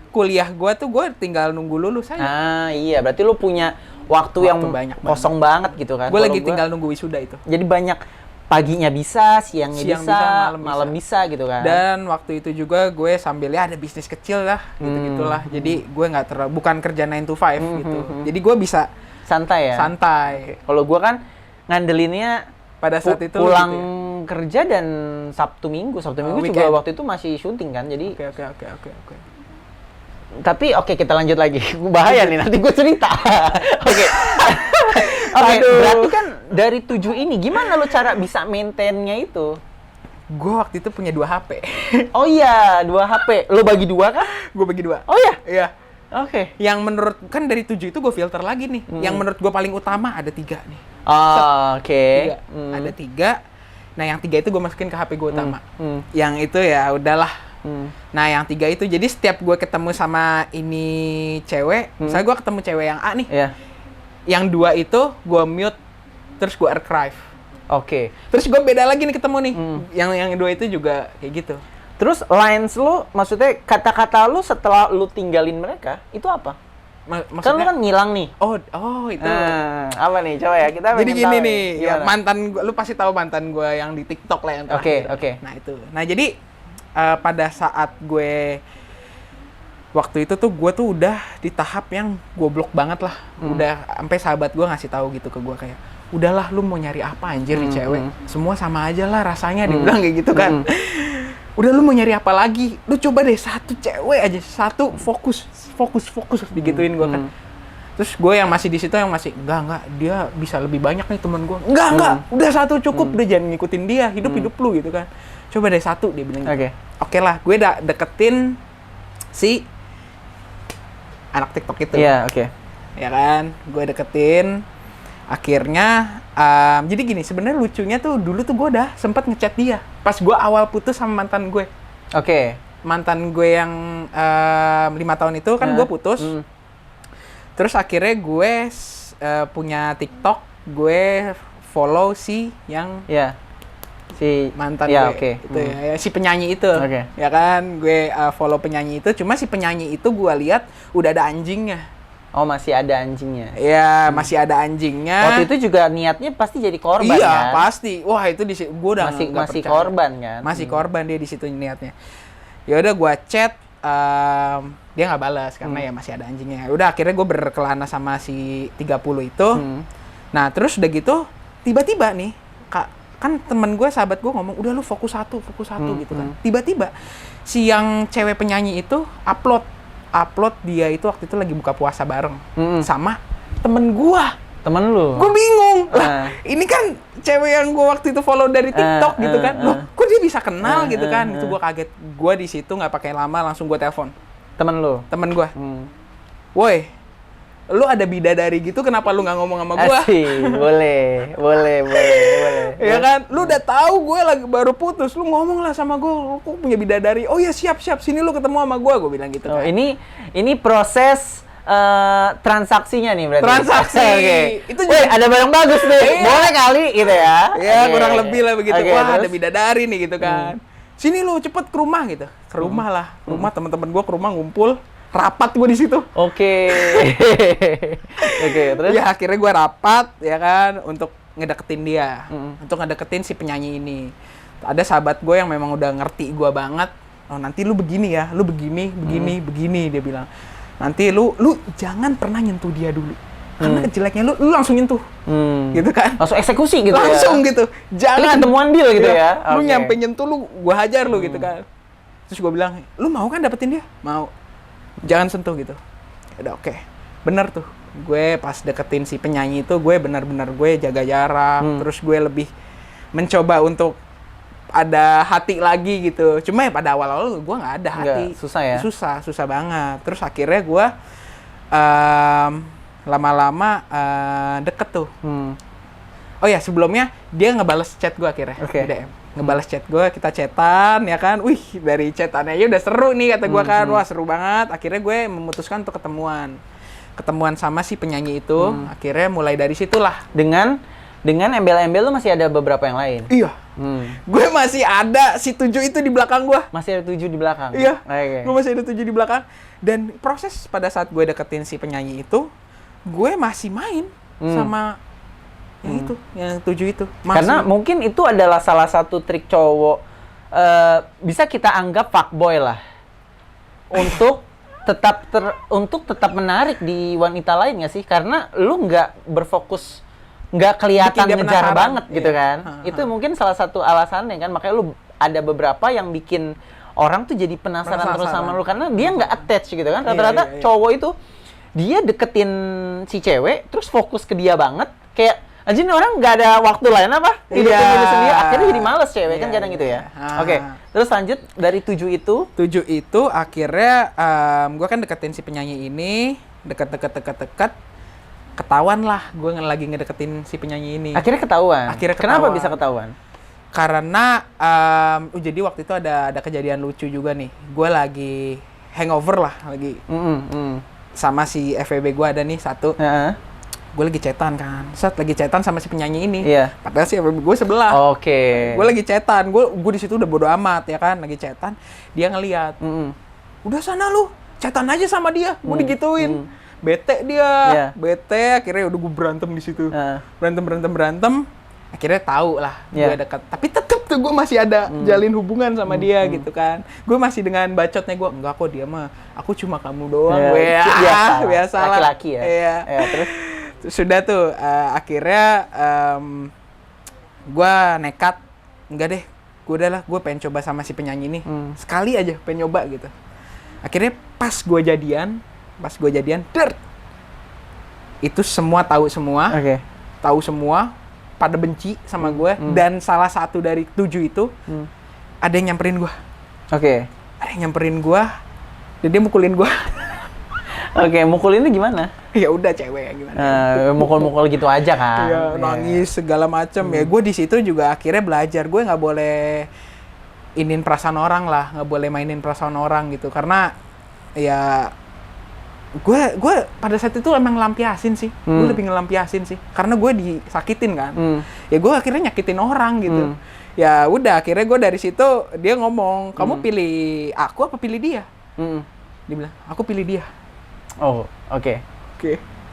[SPEAKER 2] kuliah gue tinggal nunggu lulus aja.
[SPEAKER 1] Iya, berarti lu punya waktu yang banyak kosong banget gitu kan.
[SPEAKER 2] Gue lagi tinggal nunggu wisuda itu.
[SPEAKER 1] Jadi banyak paginya bisa, siangnya bisa, malam bisa gitu kan.
[SPEAKER 2] Dan waktu itu juga gue sambilnya ada bisnis kecil lah, gitu-gitulah. Jadi gue nggak bukan kerja 9 to 5 gitu. Jadi gue bisa
[SPEAKER 1] santai ya? Santai. Kalau gue kan ngandelinnya pada saat itu pulang gitu ya? Kerja dan Sabtu Minggu juga waktu itu masih syuting kan. Jadi
[SPEAKER 2] Oke.
[SPEAKER 1] Tapi kita lanjut lagi. Bahaya nih, nanti gue cerita. Oke, berarti kan dari 7 ini, gimana lo cara bisa maintain-nya itu?
[SPEAKER 2] Gue waktu itu punya 2 HP.
[SPEAKER 1] Oh iya, 2 HP. Lo bagi 2 kan?
[SPEAKER 2] Gue bagi 2.
[SPEAKER 1] Oh iya?
[SPEAKER 2] Iya.
[SPEAKER 1] Oke.
[SPEAKER 2] Yang menurut, kan dari 7 itu gue filter lagi nih. Yang menurut gue paling utama ada 3 nih.
[SPEAKER 1] Oke.
[SPEAKER 2] Ada 3. Nah yang 3 itu gue masukin ke HP gue utama. Yang itu ya udahlah. Nah yang 3 itu jadi setiap gue ketemu sama ini cewek, misalnya gue ketemu cewek yang A nih, yang 2 itu gue mute, terus gue archive.
[SPEAKER 1] Oke.
[SPEAKER 2] Terus gue beda lagi nih ketemu nih, yang 2 itu juga kayak gitu.
[SPEAKER 1] Terus lines lu, maksudnya kata-kata lu setelah lu tinggalin mereka, itu apa?
[SPEAKER 2] Maksudnya?
[SPEAKER 1] Kan lu kan ngilang nih.
[SPEAKER 2] Oh itu.
[SPEAKER 1] Apa nih? Coba ya, kita
[SPEAKER 2] jadi gini
[SPEAKER 1] tahu
[SPEAKER 2] nih, ya,
[SPEAKER 1] gimana?
[SPEAKER 2] mantan gua, lu pasti tahu mantan gue yang di TikTok lah yang terakhir.
[SPEAKER 1] Oke.
[SPEAKER 2] Nah itu. Nah jadi pada saat gue waktu itu tuh gue tuh udah di tahap yang goblok banget lah. Udah sampai sahabat gue ngasih tahu gitu ke gue kayak, udahlah lu mau nyari apa anjir nih cewek, semua sama aja lah rasanya, dibilang kayak gitu kan. Udah lu mau nyari apa lagi, lu coba deh satu cewek aja, satu fokus digituin gue kan. Terus gue yang masih di situ yang masih enggak dia bisa lebih banyak nih teman gue, enggak udah satu cukup, udah jangan ngikutin dia, hidup lu gitu kan, coba deh satu, dia bilang gitu. Oke lah, gue udah deketin si anak TikTok itu. Ya kan, gue deketin. Akhirnya, jadi gini, sebenarnya lucunya tuh dulu tuh gue udah sempet ngechat dia. Pas gue awal putus sama mantan gue. Mantan gue yang 5 tahun itu kan gue putus. Terus akhirnya gue punya TikTok, gue follow si yang si mantan gue. Itu ya, si penyanyi itu. Ya kan, gue follow penyanyi itu. Cuma si penyanyi itu gue lihat udah ada anjingnya.
[SPEAKER 1] Oh, masih ada anjingnya?
[SPEAKER 2] Iya, masih ada anjingnya.
[SPEAKER 1] Waktu itu juga niatnya pasti jadi korban, kan?
[SPEAKER 2] Iya, pasti. Wah, itu gue udah
[SPEAKER 1] masih
[SPEAKER 2] percaya.
[SPEAKER 1] korban, kan?
[SPEAKER 2] Masih korban dia di situ niatnya. Ya udah gue chat, dia nggak balas karena ya masih ada anjingnya. Udah akhirnya gue berkelana sama si 30 itu. Nah, terus udah gitu, tiba-tiba nih, kan temen gue, sahabat gue ngomong, udah lu fokus satu gitu kan. Tiba-tiba, si yang cewek penyanyi itu upload dia itu waktu itu lagi buka puasa bareng sama temen gua.
[SPEAKER 1] Temen lu?
[SPEAKER 2] Gua bingung. Lah, ini kan cewek yang gua waktu itu follow dari TikTok gitu kan. Loh, kok dia bisa kenal gitu kan? Itu gua kaget. Gua di situ nggak pakai lama, langsung gua telepon.
[SPEAKER 1] Temen lu?
[SPEAKER 2] Temen gua. Woi, lu ada bidadari gitu, kenapa lu nggak ngomong sama gua?
[SPEAKER 1] Boleh.
[SPEAKER 2] Ya kan, lu udah tahu gue lagi baru putus, lu ngomong lah sama gue, lu kok punya bidadari? Oh ya siap, sini lu ketemu sama gue bilang gitu kan.
[SPEAKER 1] Ini proses transaksinya nih berarti.
[SPEAKER 2] Transaksi.
[SPEAKER 1] Itu juga ada barang bagus nih. Boleh kali gitu ya.
[SPEAKER 2] Ya, kurang lebih lah begitu. Wah, terus? Ada bidadari nih gitu kan. Sini lu cepet ke rumah gitu. Ke rumah lah. Rumah teman-teman gue ke rumah ngumpul. Rapat gue di situ.
[SPEAKER 1] Oke, terus?
[SPEAKER 2] Ya akhirnya gue rapat ya kan untuk ngedeketin dia, untuk ngedeketin si penyanyi ini. Ada sahabat gue yang memang udah ngerti gue banget. Oh nanti lu begini ya, lu begini dia bilang. Nanti lu jangan pernah nyentuh dia dulu. Karena jeleknya lu langsung nyentuh. Gitu kan?
[SPEAKER 1] Langsung eksekusi gitu
[SPEAKER 2] langsung
[SPEAKER 1] ya?
[SPEAKER 2] gitu. Jangan
[SPEAKER 1] ketemuan deal gitu ya?
[SPEAKER 2] Lu nyampe nyentuh gue hajar lu gitu kan. Terus gue bilang, lu mau kan dapetin dia? Mau. Jangan sentuh gitu. Udah oke. Bener tuh. Gue pas deketin si penyanyi itu, gue benar-benar gue jaga jarak. Terus gue lebih mencoba untuk ada hati lagi gitu. Cuma ya pada awal-awal gue nggak ada hati.
[SPEAKER 1] Susah ya?
[SPEAKER 2] Susah banget. Terus akhirnya gue lama-lama deket tuh. Oh ya sebelumnya dia ngebales chat gue akhirnya di DM. Ngebales chat gue, kita chatan ya kan. Wih, dari chatannya aja udah seru nih kata gue kan. Wah, seru banget. Akhirnya gue memutuskan untuk ketemuan sama si penyanyi itu. Akhirnya mulai dari situlah.
[SPEAKER 1] Dengan embel-embel lu masih ada beberapa yang lain?
[SPEAKER 2] Iya. Gue masih ada si 7 itu di belakang gue.
[SPEAKER 1] Masih ada 7 di belakang?
[SPEAKER 2] Iya. Gue masih ada 7 di belakang. Dan proses pada saat gue deketin si penyanyi itu, gue masih main sama yang itu, yang 7 itu.
[SPEAKER 1] Karena mungkin itu adalah salah satu trik cowok, bisa kita anggap fuckboy lah. Untuk tetap menarik di wanita lain nggak sih? Karena lu nggak berfokus, nggak kelihatan ngejar banget gitu kan. Itu mungkin salah satu alasannya kan. Makanya lu ada beberapa yang bikin orang tuh jadi penasaran terus sama lu. Karena dia nggak attach gitu kan. Rata-rata cowok itu, dia deketin si cewek, terus fokus ke dia banget. Kayak, anjir nih orang nggak ada waktu lain apa? Hidupin diri sendiri, akhirnya jadi males cewek kan kadang gitu ya. Oke, terus lanjut dari 7 itu. 7
[SPEAKER 2] itu akhirnya gue kan deketin si penyanyi ini, deket. Ketahuan lah gue lagi ngedeketin si penyanyi ini.
[SPEAKER 1] Akhirnya ketahuan? Kenapa bisa ketahuan?
[SPEAKER 2] Karena jadi waktu itu ada kejadian lucu juga nih. Gue lagi hangover lah, lagi sama si FWB gue ada nih satu. Gue lagi chatan kan, lagi chatan sama si penyanyi ini. Padahal si FWB gue sebelah. Gue lagi chatan, gue di situ udah bodo amat ya kan, lagi chatan. Dia ngeliat, udah sana lu, chatan aja sama dia. Gue digituin, bete dia, bete. Akhirnya udah gue berantem di situ, berantem. Akhirnya tahu lah gue dekat, tapi tetep tuh gue masih ada jalin hubungan sama dia gitu kan. Gue masih dengan bacotnya gue, enggak kok dia mah, aku cuma kamu doang. Biasa lah.
[SPEAKER 1] Laki-laki ya. Terus
[SPEAKER 2] sudah tuh akhirnya gue nekat, enggak deh, gue pengen coba sama si penyanyi ini sekali aja, pengen nyoba gitu. Akhirnya pas gue jadian, itu semua tahu semua, pada benci sama gue, dan salah satu dari 7 itu ada yang nyamperin gue. Ada yang nyamperin gue, dan dia mukulin gue.
[SPEAKER 1] Mukulinnya gimana?
[SPEAKER 2] Ya udah cewek ya gimana?
[SPEAKER 1] Mukul-mukul gitu aja kan?
[SPEAKER 2] Iya, nangis segala macem. Ya gue di situ juga akhirnya belajar, gue nggak boleh inin perasaan orang lah, nggak boleh mainin perasaan orang gitu. Karena ya gue pada saat itu emang ngelampiasin sih, gue lebih ngelampiasin sih, karena gue disakitin kan. Ya gue akhirnya nyakitin orang gitu. Ya udah akhirnya gue dari situ, dia ngomong, kamu pilih aku apa pilih dia? Dia bilang, aku pilih dia. Oke,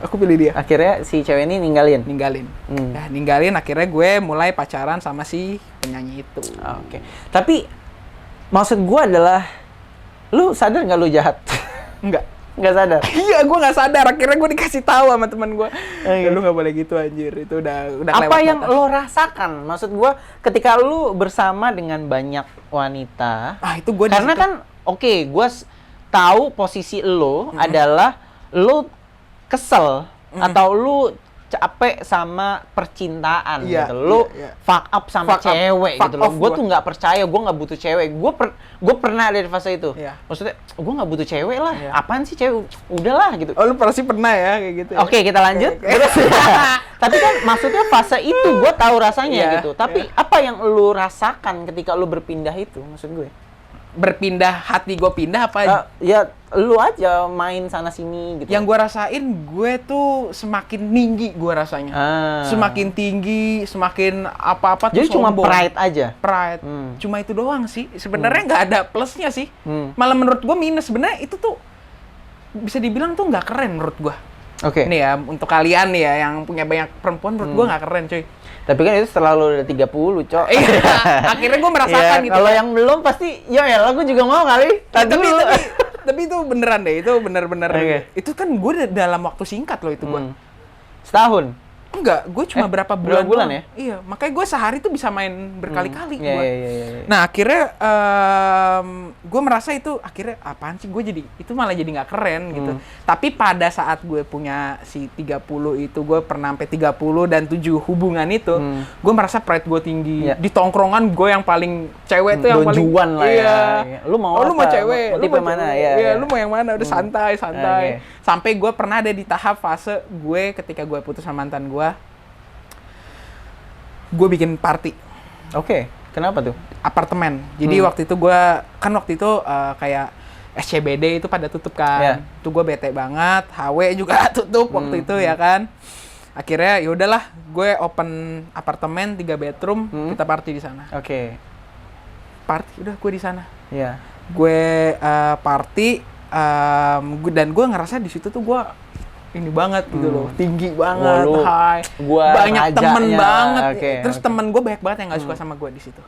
[SPEAKER 2] aku pilih dia.
[SPEAKER 1] Akhirnya si cewek ini ninggalin.
[SPEAKER 2] Ya, ninggalin. Akhirnya gue mulai pacaran sama si penyanyi itu.
[SPEAKER 1] Tapi maksud gue adalah, lu sadar nggak lu jahat? Nggak sadar?
[SPEAKER 2] Iya, gue nggak sadar. Akhirnya gue dikasih tahu sama teman gue. Lu nggak boleh gitu anjir. Itu udah
[SPEAKER 1] apa
[SPEAKER 2] lewat
[SPEAKER 1] yang
[SPEAKER 2] batas.
[SPEAKER 1] lo rasakan? Maksud gue, ketika lu bersama dengan banyak wanita.
[SPEAKER 2] Itu gue
[SPEAKER 1] karena kan, gue tahu posisi lo adalah lo kesel atau lu capek sama percintaan gitu. Lu fuck up sama cewek gitu loh. Gue tuh nggak percaya, gue nggak butuh cewek. Gue pernah ada di fase itu. Maksudnya, gue nggak butuh cewek lah. Apaan sih cewek? Udahlah gitu.
[SPEAKER 2] Lu pasti pernah ya kayak gitu.
[SPEAKER 1] Oke, kita lanjut. Terus, tapi kan maksudnya fase itu gue tahu rasanya gitu. Tapi apa yang lu rasakan ketika lu berpindah itu? Maksud gue.
[SPEAKER 2] Berpindah, hati gue pindah apa?
[SPEAKER 1] Ya lu aja main sana sini gitu.
[SPEAKER 2] Yang gue rasain, gue tuh semakin tinggi gue rasanya. Semakin tinggi, semakin apa-apa tuh
[SPEAKER 1] jadi cuma
[SPEAKER 2] sombong.
[SPEAKER 1] pride aja?
[SPEAKER 2] Pride. Cuma itu doang sih. Sebenarnya nggak ada plusnya sih. Malah menurut gue minus. Sebenarnya itu tuh bisa dibilang tuh nggak keren menurut gue. Nih ya, untuk kalian nih ya yang punya banyak perempuan, menurut gue nggak keren cuy.
[SPEAKER 1] Tapi kan itu setelah lu udah 30, Cok.
[SPEAKER 2] Akhirnya gue merasakan gitu.
[SPEAKER 1] Kalau yang belum pasti, ya gue juga mau kali.
[SPEAKER 2] Tapi itu beneran deh, itu bener-bener. Itu kan gue dalam waktu singkat loh itu gue.
[SPEAKER 1] Setahun?
[SPEAKER 2] Enggak, gue cuma berapa bulan
[SPEAKER 1] ya?
[SPEAKER 2] Iya, makanya gue sehari tuh bisa main berkali-kali.
[SPEAKER 1] Iya.
[SPEAKER 2] Nah akhirnya gue merasa itu akhirnya apaan sih, gue jadi itu malah jadi nggak keren gitu. Tapi pada saat gue punya si 30 itu, gue pernah sampai 30 dan 7 hubungan itu, gue merasa pride gue tinggi. Di tongkrongan gue yang paling cewek tuh yang paling
[SPEAKER 1] donjuan lah ya.
[SPEAKER 2] Lu mau lu mau cewek,
[SPEAKER 1] lu mau mana ya?
[SPEAKER 2] Lu mau yang mana? Udah santai. Sampai gue pernah ada di tahap fase gue ketika gue putus sama mantan gue bikin party.
[SPEAKER 1] Kenapa tuh?
[SPEAKER 2] Apartemen. Jadi waktu itu gue kayak SCBD itu pada tutup kan. Itu gue bete banget. HW juga tutup waktu itu ya kan. Akhirnya ya udahlah, gue open apartemen 3 bedroom, kita party di sana. Party udah gue di sana. Gue party dan gue ngerasa di situ tuh gue ini banget gitu loh, tinggi banget, high, banyak temen banget. Terus temen gue banyak banget yang nggak suka sama gue di situ.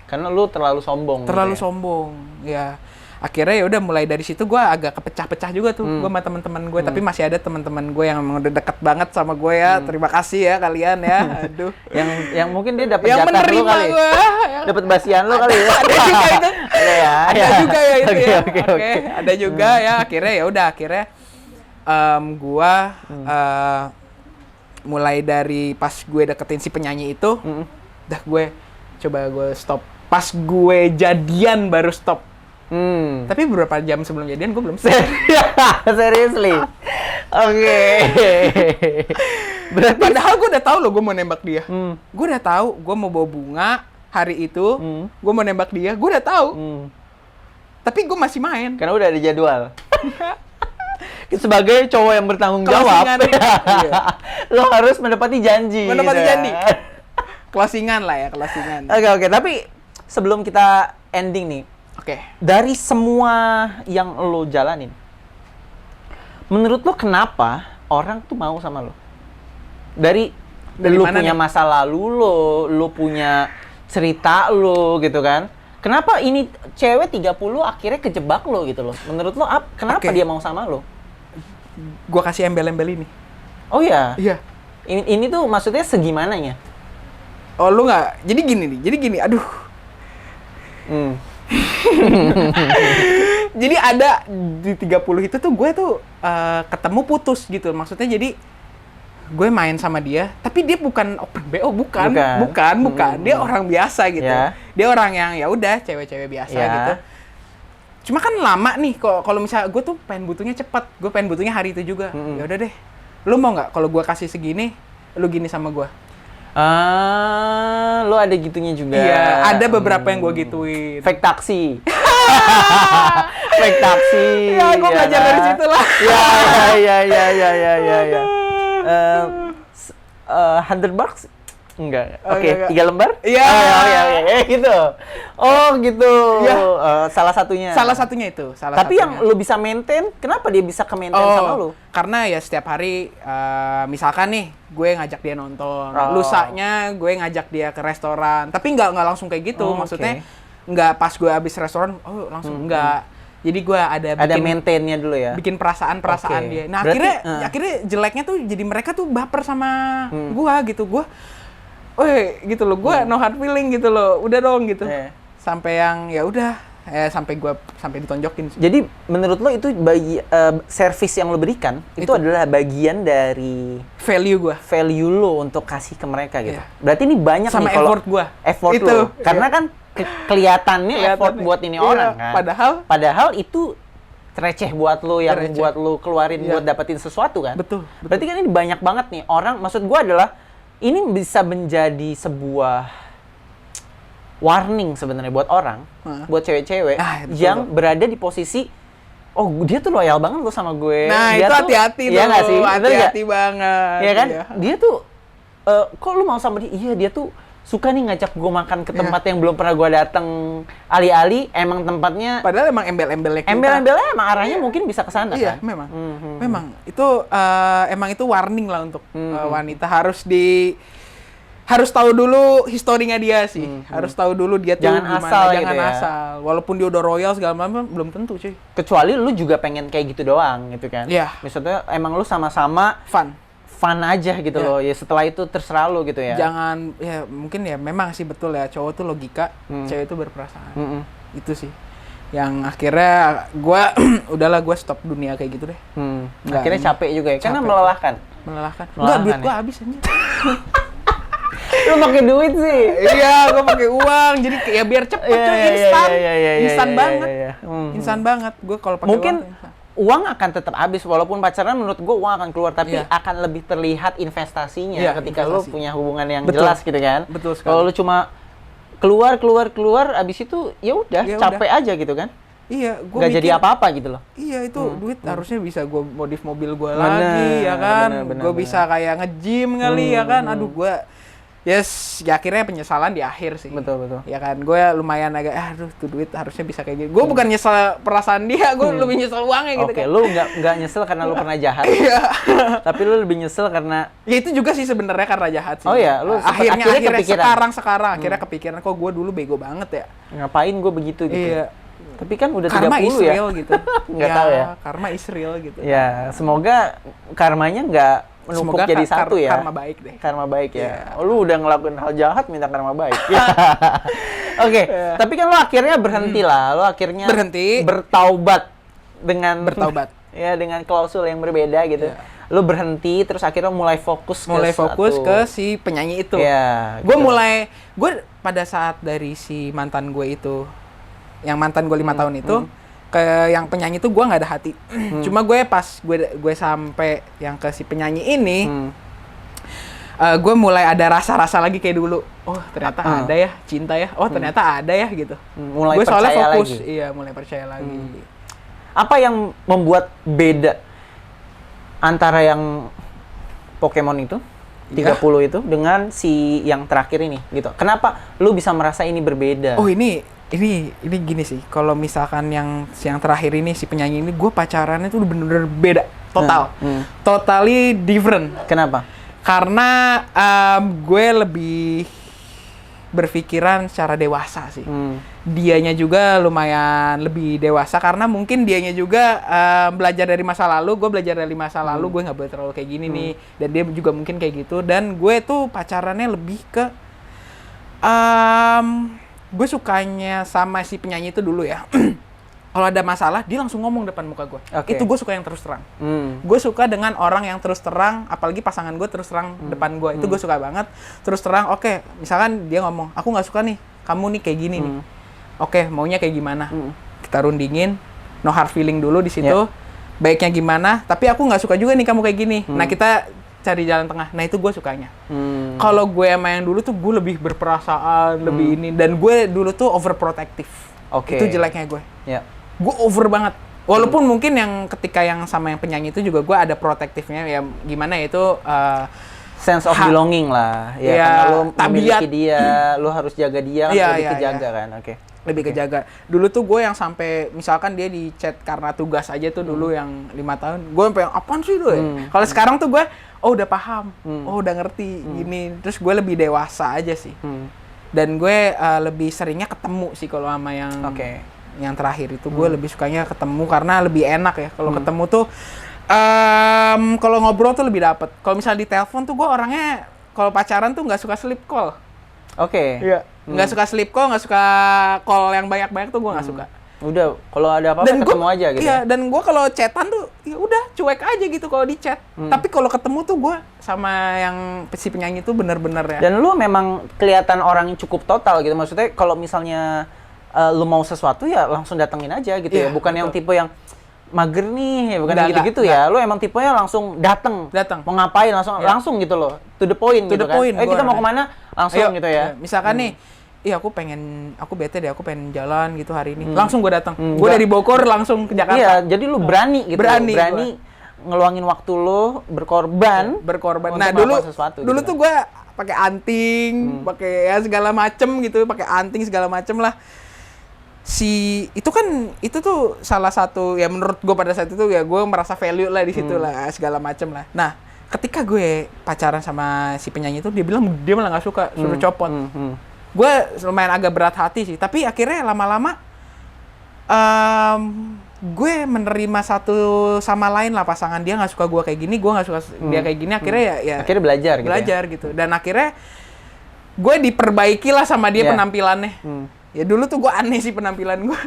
[SPEAKER 1] Karena lu terlalu sombong.
[SPEAKER 2] Sombong, ya. Akhirnya ya udah mulai dari situ gue agak kepecah-pecah juga tuh gue sama teman-teman gue. Tapi masih ada teman-teman gue yang udah deket banget sama gue ya. Terima kasih ya kalian ya. Aduh.
[SPEAKER 1] yang mungkin dia dapat jatah lu kali. Dapat basian lu kali ya.
[SPEAKER 2] Ada juga itu. Ada juga ya itu ya.
[SPEAKER 1] Oke.
[SPEAKER 2] Ada juga ya. Akhirnya ya udah gua mulai dari pas gue deketin si penyanyi itu, dah gue stop. Pas gue jadian baru stop. Tapi beberapa jam sebelum jadian gue belum stop.
[SPEAKER 1] Seriously?
[SPEAKER 2] Padahal gue udah tahu loh gue mau nembak dia. Gue udah tahu gue mau bawa bunga, hari itu gue mau nembak dia, gue udah tahu. Tapi gue masih main.
[SPEAKER 1] Karena udah ada jadwal. Sebagai cowok yang bertanggung jawab, lo harus menepati janji.
[SPEAKER 2] Menepati
[SPEAKER 1] gitu
[SPEAKER 2] janji. Closingan lah ya, closingan.
[SPEAKER 1] Oke. Tapi sebelum kita ending nih, dari semua yang lo jalanin, menurut lo kenapa orang tuh mau sama lo? Dari lo punya masa lalu lo punya cerita lo gitu kan? Kenapa ini cewek 30 akhirnya kejebak lo gitu loh? Menurut lo kenapa dia mau sama lo?
[SPEAKER 2] Gua kasih embel-embel ini.
[SPEAKER 1] Oh ya?
[SPEAKER 2] Iya.
[SPEAKER 1] Ini tuh maksudnya segimananya?
[SPEAKER 2] Oh lu nggak? Jadi gini, aduh. Jadi ada di 30 itu tuh gue tuh ketemu putus gitu. Maksudnya jadi gue main sama dia, tapi dia bukan open BO, bukan. Dia orang biasa gitu. Yeah. Dia orang yang ya udah cewek-cewek biasa gitu. Cuma kan lama nih kalau misalnya gue tuh pengen butuhnya cepat, gue pengen butuhnya hari itu juga. Ya udah deh, lu mau nggak kalau gue kasih segini, lu gini sama gue?
[SPEAKER 1] Lu ada gitunya juga.
[SPEAKER 2] Iya, ada beberapa yang gue gituin.
[SPEAKER 1] Fake taksi. Fake taksi.
[SPEAKER 2] Ya, gue belajar dari situ lah.
[SPEAKER 1] Ya. 100 bucks? Enggak. Oke, 3 lembar?
[SPEAKER 2] Iya.
[SPEAKER 1] Gitu. Oh, gitu. Ya. Salah satunya.
[SPEAKER 2] Salah satunya itu.
[SPEAKER 1] Tapi yang lu bisa maintain, kenapa dia bisa ke-maintain sama lu?
[SPEAKER 2] Karena ya setiap hari, misalkan nih, gue ngajak dia nonton. Lusanya gue ngajak dia ke restoran. Tapi nggak langsung kayak gitu. Maksudnya, nggak pas gue habis restoran, langsung enggak. Jadi gue ada
[SPEAKER 1] maintain-nya dulu ya.
[SPEAKER 2] Bikin perasaan dia. Nah, berarti, akhirnya jeleknya tuh jadi mereka tuh baper sama gue gitu. Gitu loh, gue no hard feeling gitu loh. Udah dong gitu. Sampai yang ya udah sampai ditonjokin.
[SPEAKER 1] Jadi menurut lo itu service yang lo berikan itu adalah bagian dari value lo untuk kasih ke mereka gitu. Berarti ini banyak
[SPEAKER 2] sama
[SPEAKER 1] nih
[SPEAKER 2] effort gue.
[SPEAKER 1] Effort
[SPEAKER 2] itu,
[SPEAKER 1] lo. Karena kan kelihatannya effort buat ini orang kan. Padahal itu receh buat lo yang buat lo keluarin buat dapetin sesuatu kan.
[SPEAKER 2] Betul.
[SPEAKER 1] Berarti kan ini banyak banget nih orang. Maksud gue adalah ini bisa menjadi sebuah warning sebenarnya buat orang, buat cewek-cewek yang berada di posisi dia tuh loyal banget lo sama gue.
[SPEAKER 2] Nah,
[SPEAKER 1] dia
[SPEAKER 2] itu hati-hati tuh.
[SPEAKER 1] Iya nggak sih?
[SPEAKER 2] Hati-hati banget.
[SPEAKER 1] Iya kan? Dia tuh kok lu mau sama dia? Iya, dia tuh suka nih ngajak gue makan ke tempat yang belum pernah gue datang. Alih-alih emang tempatnya
[SPEAKER 2] padahal emang embel-embelnya kita.
[SPEAKER 1] Embel-embelnya emang arahnya mungkin bisa ke sana kan?
[SPEAKER 2] Memang. Memang itu emang itu warning lah untuk wanita. Harus tahu dulu historinya dia sih. Harus tahu dulu dia tuh
[SPEAKER 1] jangan
[SPEAKER 2] gimana.
[SPEAKER 1] Asal
[SPEAKER 2] jangan
[SPEAKER 1] gitu
[SPEAKER 2] asal. Walaupun dia udah royal segala macam belum tentu, cuy.
[SPEAKER 1] Kecuali lu juga pengen kayak gitu doang gitu kan?
[SPEAKER 2] Iya.
[SPEAKER 1] Maksudnya emang lu sama-sama fun aja gitu loh. Ya setelah itu terserah lu gitu ya.
[SPEAKER 2] Jangan mungkin ya memang sih betul ya, cowok tuh logika, cewek tuh berperasaan. Itu sih. Yang akhirnya udahlah gue stop dunia kayak gitu deh.
[SPEAKER 1] Akhirnya capek juga ya. Karena melelahkan.
[SPEAKER 2] Enggak, duit gue habis aja.
[SPEAKER 1] Lu pakai duit sih.
[SPEAKER 2] Iya, gue pakai uang. Jadi ya biar cepet cuy, instan banget. Instan banget. Gue kalau pakai
[SPEAKER 1] mungkin uang akan tetap habis walaupun pacaran, menurut gue uang akan keluar, tapi akan lebih terlihat investasinya ketika lu punya hubungan yang jelas gitu kan.
[SPEAKER 2] Betul sekali.
[SPEAKER 1] Kalau lu cuma keluar abis itu ya udah capek aja gitu kan.
[SPEAKER 2] Iya, gue
[SPEAKER 1] nggak jadi apa-apa gitu loh.
[SPEAKER 2] Iya, itu duit harusnya bisa gue modif mobil gue lagi ya kan. Gue bisa kayak nge-gym kali ya kan. Aduh, gue ya akhirnya penyesalan di akhir sih.
[SPEAKER 1] Betul.
[SPEAKER 2] Ya kan, gue lumayan agak, tuh duit harusnya bisa kayak gitu. Gue bukan nyesel perasaan dia, gue lebih nyesel uangnya gitu kan.
[SPEAKER 1] Oke, lu nggak nyesel karena lu pernah jahat.
[SPEAKER 2] Iya.
[SPEAKER 1] Tapi lu lebih nyesel karena...
[SPEAKER 2] Ya itu juga sih sebenarnya karena jahat sih.
[SPEAKER 1] Oh iya, lu
[SPEAKER 2] akhirnya sekarang akhirnya kepikiran, kok gue dulu bego banget ya.
[SPEAKER 1] Ngapain gue begitu gitu.
[SPEAKER 2] Iya.
[SPEAKER 1] Tapi kan udah 30
[SPEAKER 2] karma
[SPEAKER 1] ya.
[SPEAKER 2] Karma is real gitu.
[SPEAKER 1] Nggak tahu ya.
[SPEAKER 2] Karma is real gitu.
[SPEAKER 1] Ya, semoga karmanya nggak menumpuk jadi satu ya.
[SPEAKER 2] Karma baik deh.
[SPEAKER 1] Karma baik ya. Lu udah ngelakuin hal jahat minta karma baik. Oke, tapi kan lu akhirnya berhenti lah. Lu akhirnya bertaubat. Ya, dengan klausul yang berbeda gitu. Lu berhenti terus akhirnya mulai fokus
[SPEAKER 2] ke si penyanyi itu.
[SPEAKER 1] Ya,
[SPEAKER 2] gue pada saat dari si mantan gue itu, yang mantan gue 5 tahun itu, ke yang penyanyi itu gue nggak ada hati. Cuma gue pas gue sampai yang ke si penyanyi ini, gue mulai ada rasa-rasa lagi kayak dulu. Oh ternyata ada ya cinta ya. Oh ternyata ada ya gitu.
[SPEAKER 1] Mulai
[SPEAKER 2] gue soalnya
[SPEAKER 1] percaya
[SPEAKER 2] fokus,
[SPEAKER 1] lagi.
[SPEAKER 2] iya mulai percaya lagi.
[SPEAKER 1] Apa yang membuat beda antara yang Pokemon itu 30 itu dengan si yang terakhir ini gitu? Kenapa lu bisa merasa ini berbeda?
[SPEAKER 2] Oh ini gini sih. Kalau misalkan yang terakhir ini si penyanyi ini, gue pacarannya tuh bener-bener beda, total, totally different.
[SPEAKER 1] Kenapa?
[SPEAKER 2] Karena gue lebih berpikiran secara dewasa sih. Dianya juga lumayan lebih dewasa karena mungkin dianya juga belajar dari masa lalu, gue belajar dari masa lalu, gue nggak boleh terlalu kayak gini nih, dan dia juga mungkin kayak gitu. Dan gue tuh pacarannya lebih ke gue sukanya sama si penyanyi itu dulu ya. Kalau ada masalah, dia langsung ngomong depan muka gue. Itu gue suka yang terus terang. Gue suka dengan orang yang terus terang, apalagi pasangan gue terus terang depan gue. Itu gue suka banget. Terus terang, oke, misalkan dia ngomong, aku nggak suka nih, kamu nih kayak gini nih. Oke, maunya kayak gimana? Kita rundingin, no hard feeling dulu di situ. Baiknya gimana? Tapi aku nggak suka juga nih kamu kayak gini. Nah, kita cari jalan tengah. Nah, itu gue sukanya. Kalau gue sama yang dulu tuh gue lebih berperasaan, lebih ini. Dan gue dulu tuh overprotective. Itu jeleknya gue. Gue over banget. Walaupun mungkin yang ketika yang sama yang penyanyi itu juga gue ada protektifnya, ya gimana ya itu
[SPEAKER 1] sense of belonging lah. Ya, karena lu memiliki dia, lu harus jaga dia, lebih kejaga kan. Lebih
[SPEAKER 2] kejaga. Dulu tuh gue yang sampai misalkan dia di chat karena tugas aja tuh dulu yang 5 tahun, gue sampai yang apaan sih lu ya? Kalau sekarang tuh gue udah paham, udah ngerti gini. Terus gue lebih dewasa aja sih. Dan gue lebih seringnya ketemu sih kalau sama yang terakhir itu. Gue lebih sukanya ketemu karena lebih enak ya. Kalau ketemu tuh kalau ngobrol tuh lebih dapet. Kalau misalnya di telepon tuh gue orangnya kalau pacaran tuh nggak suka sleep call. Iya. Nggak suka sleep call, nggak suka call yang banyak-banyak tuh gue nggak suka.
[SPEAKER 1] Udah, kalau ada apa-apa ketemu aja gitu.
[SPEAKER 2] Iya, dan gue kalau chatan tuh ya udah cuek aja gitu kalau di chat. Tapi kalau ketemu tuh gue sama yang si penyanyi tuh bener-bener ya.
[SPEAKER 1] Dan lu memang kelihatan orang yang cukup total gitu. Maksudnya kalau misalnya lu mau sesuatu ya langsung datengin aja gitu ya. Bukan yang tipe yang mager nih, bukan gitu-gitu ya. Lu emang tipenya langsung dateng. Mau ngapain langsung gitu loh. To the point gitu kan. Kita mau kemana? Langsung gitu ya.
[SPEAKER 2] Misalkan nih, aku bete deh, aku pengen jalan gitu hari ini. Langsung gue datang. Gue dari Bogor langsung ke Jakarta.
[SPEAKER 1] Iya, jadi lu berani gitu. Berani ngeluangin waktu lu berkorban.
[SPEAKER 2] Nah, dulu tuh gue pakai anting, pakai ya segala macem gitu, pakai anting segala macem lah. Itu tuh salah satu ya menurut gue pada saat itu ya gue merasa value lah di situ lah segala macem lah. Nah, ketika gue pacaran sama si penyanyi itu dia bilang dia malah nggak suka, suruh copot. Gue lumayan agak berat hati sih, tapi akhirnya lama-lama gue menerima satu sama lain lah pasangan. Dia nggak suka gue kayak gini, gue nggak suka dia kayak gini. Akhirnya
[SPEAKER 1] akhirnya belajar
[SPEAKER 2] gitu. Dan akhirnya gue diperbaiki lah sama dia penampilannya. Ya dulu tuh gue aneh sih penampilan gue.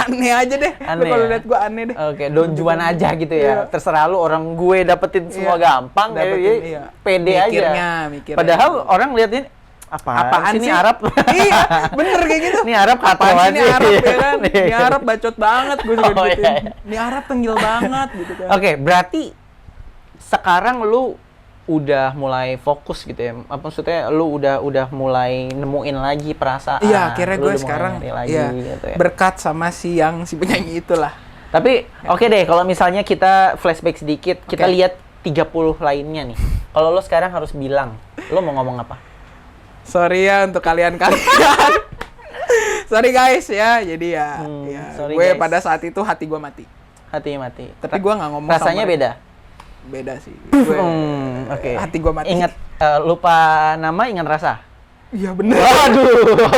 [SPEAKER 2] Aneh aja deh. Kalau lihat gue aneh deh.
[SPEAKER 1] Don Juan aja gitu ya. Terserah lu, orang gue dapetin semua gampang. Pede aja. Padahal orang liatin apaan sih ini Arab?
[SPEAKER 2] Iya, bener kayak gitu.
[SPEAKER 1] Ini Arab
[SPEAKER 2] apaan sih ini Arab ya kan? Ini Arab bacot banget gue juga gituin. Ini Arab tenggil banget gitu kan.
[SPEAKER 1] Berarti sekarang lu udah mulai fokus gitu ya. Apa maksudnya lu udah mulai nemuin lagi perasaan.
[SPEAKER 2] Iya, akhirnya gue sekarang gitu ya. Berkat sama si penyanyi itulah.
[SPEAKER 1] Tapi oke deh, kalau misalnya kita flashback sedikit, kita lihat 30 lainnya nih. Kalau lu sekarang harus bilang, lu mau ngomong apa?
[SPEAKER 2] Sorry ya untuk kalian. Sorry guys ya. Jadi gue guys, pada saat itu hati gue mati.
[SPEAKER 1] Hatinya mati.
[SPEAKER 2] Tapi gue nggak ngomong.
[SPEAKER 1] Rasanya beda.
[SPEAKER 2] Beda sih.
[SPEAKER 1] Hati gue mati. Ingat lupa nama, ingat rasa.
[SPEAKER 2] Iya bener.
[SPEAKER 1] Waduh,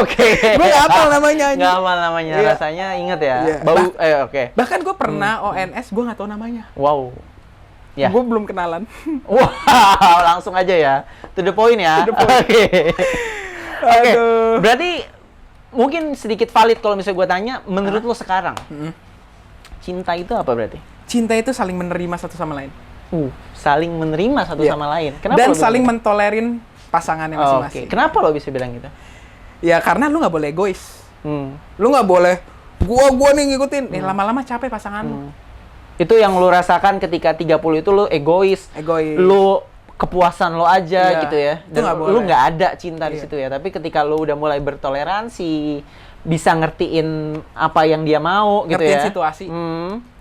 [SPEAKER 2] gue nggak hafal namanya.
[SPEAKER 1] Nggak hafal namanya. Rasanya ingat ya. Bau.
[SPEAKER 2] Bahkan gue pernah ONS, gue nggak tahu namanya.
[SPEAKER 1] Wow. Ya.
[SPEAKER 2] Gue belum kenalan.
[SPEAKER 1] Wow, langsung aja ya. To the point ya. Oke. Berarti mungkin sedikit valid kalau misalnya gue tanya, menurut lo sekarang, cinta itu apa berarti?
[SPEAKER 2] Cinta itu saling menerima satu sama lain.
[SPEAKER 1] Saling menerima satu sama lain. Kenapa?
[SPEAKER 2] Dan saling mentolerin pasangannya masing-masing.
[SPEAKER 1] Kenapa lo bisa bilang gitu?
[SPEAKER 2] Ya karena lu nggak boleh egois. Lu nggak boleh gua nih ngikutin. Lama-lama capek pasangan lu.
[SPEAKER 1] Itu yang lu rasakan ketika 30 itu lu egois. Lu kepuasan lo aja gitu ya.
[SPEAKER 2] Itu nggak boleh.
[SPEAKER 1] Lu nggak ada cinta di situ ya. Tapi ketika lo udah mulai bertoleransi, bisa ngertiin apa yang dia mau gitu ya.
[SPEAKER 2] Ngertiin situasi.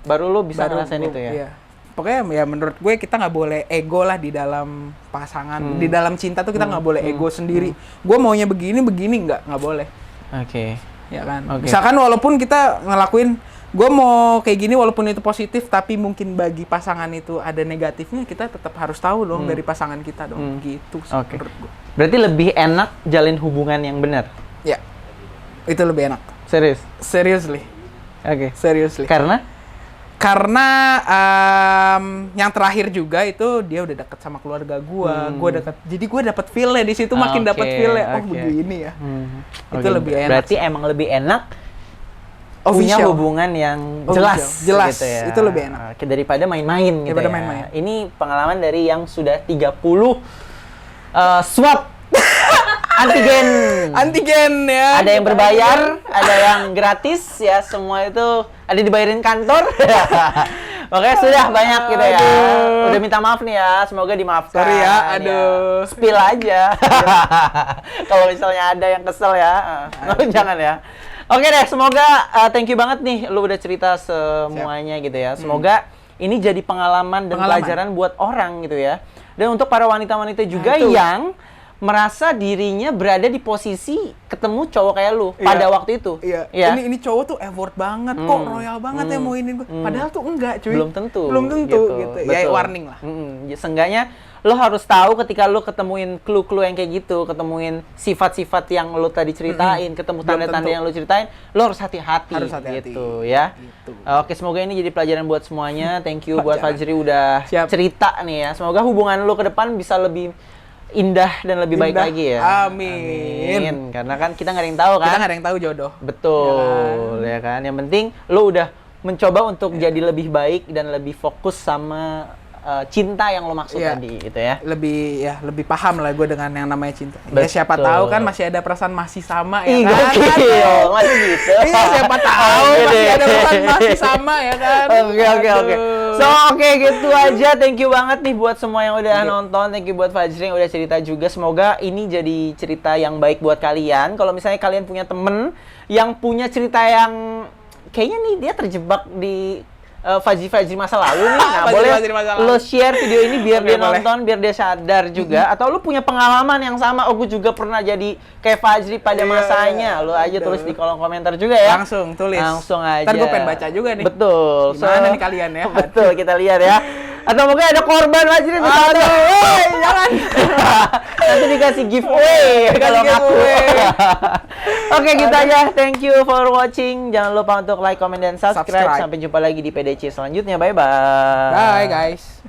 [SPEAKER 1] Baru lo bisa ngerasain itu ya.
[SPEAKER 2] Iya. Pokoknya ya menurut gue kita nggak boleh ego lah di dalam pasangan. Di dalam cinta tuh kita nggak boleh ego sendiri. Gue maunya begini nggak boleh.
[SPEAKER 1] Oke.
[SPEAKER 2] Ya kan. Misalkan walaupun kita ngelakuin gue mau kayak gini walaupun itu positif tapi mungkin bagi pasangan itu ada negatifnya, kita tetap harus tahu dong dari pasangan kita dong. Gitu menurut gue.
[SPEAKER 1] Berarti lebih enak jalin hubungan yang benar.
[SPEAKER 2] Ya. Itu lebih enak.
[SPEAKER 1] Serius?
[SPEAKER 2] Seriously.
[SPEAKER 1] Oke.
[SPEAKER 2] Seriously.
[SPEAKER 1] Karena
[SPEAKER 2] yang terakhir juga itu dia udah deket sama keluarga gue deket, jadi gue dapet feel-nya di situ, makin dapet feel-nya. Begini ya. Itu lebih enak.
[SPEAKER 1] Berarti emang lebih enak punya
[SPEAKER 2] official.
[SPEAKER 1] Hubungan yang jelas gitu ya.
[SPEAKER 2] Itu lebih enak.
[SPEAKER 1] Daripada main-main gitu
[SPEAKER 2] Daripada
[SPEAKER 1] ya.
[SPEAKER 2] main-main.
[SPEAKER 1] Ini pengalaman dari yang sudah 30 swab antigen
[SPEAKER 2] ya.
[SPEAKER 1] Ada yang berbayar, ada yang gratis ya, semua itu ada dibayarin kantor. Makanya sudah banyak gitu ya. Udah minta maaf nih ya, semoga dimaafkan.
[SPEAKER 2] Sorry ya, aduh.
[SPEAKER 1] Ya. Spill aja. Kalau misalnya ada yang kesel ya, jangan ya. Oke deh, semoga thank you banget nih lu udah cerita semuanya gitu ya. Semoga ini jadi pengalaman dan pelajaran buat orang gitu ya. Dan untuk para wanita-wanita juga yang merasa dirinya berada di posisi ketemu cowok kayak lu pada waktu itu.
[SPEAKER 2] Iya. Ini cowok tuh effort banget kok, royal banget ya mau ini gue. Padahal tuh enggak, cuy.
[SPEAKER 1] Belum tentu
[SPEAKER 2] gitu. Ya warning lah.
[SPEAKER 1] Seenggaknya lo harus tahu ketika lo ketemuin clue-clue yang kayak gitu, ketemuin sifat-sifat yang lo tadi ceritain, ketemu tanda-tanda yang lo ceritain, lo harus hati-hati. Gitu ya. Gitu. Oke, semoga ini jadi pelajaran buat semuanya. Thank you buat Fajri udah cerita nih ya. Semoga hubungan lo ke depan bisa lebih indah dan lebih baik lagi ya.
[SPEAKER 2] Amin.
[SPEAKER 1] Karena kan kita nggak ada yang tahu kan.
[SPEAKER 2] Kita nggak ada yang tahu jodoh.
[SPEAKER 1] Betul ya kan. Yang penting lo udah mencoba untuk jadi lebih baik dan lebih fokus sama cinta yang lo maksud tadi gitu ya.
[SPEAKER 2] Lebih paham lah gue dengan yang namanya cinta. Ya siapa tahu kan masih ada perasaan masih sama ya kan.
[SPEAKER 1] Masih gitu.
[SPEAKER 2] Iya siapa tahu masih ada perasaan masih sama ya kan.
[SPEAKER 1] Oke. So gitu aja. Thank you banget nih buat semua yang udah nonton. Thank you buat Fajri yang udah cerita juga. Semoga ini jadi cerita yang baik buat kalian. Kalau misalnya kalian punya temen yang punya cerita yang kayaknya nih dia terjebak di Fajri masa lalu nih, nah boleh lo share video ini biar dia nonton, biar dia sadar juga. Atau lo punya pengalaman yang sama, gue juga pernah jadi kayak Fajri pada masanya. Lo aja tulis di kolom komentar juga ya.
[SPEAKER 2] Langsung tulis.
[SPEAKER 1] Langsung aja.
[SPEAKER 2] Ntar gue pengen baca juga nih.
[SPEAKER 1] Betul.
[SPEAKER 2] Gimana nih kalian ya?
[SPEAKER 1] Betul, kita lihat ya. Atau mungkin ada korban Fajri di sana. Jangan. Nanti dikasih giveaway kalau ngaku. Oke, gitu aja. Thank you for watching. Jangan lupa untuk like, comment, dan subscribe. Sampai jumpa lagi di PDC selanjutnya. Bye-bye.
[SPEAKER 2] Bye, guys.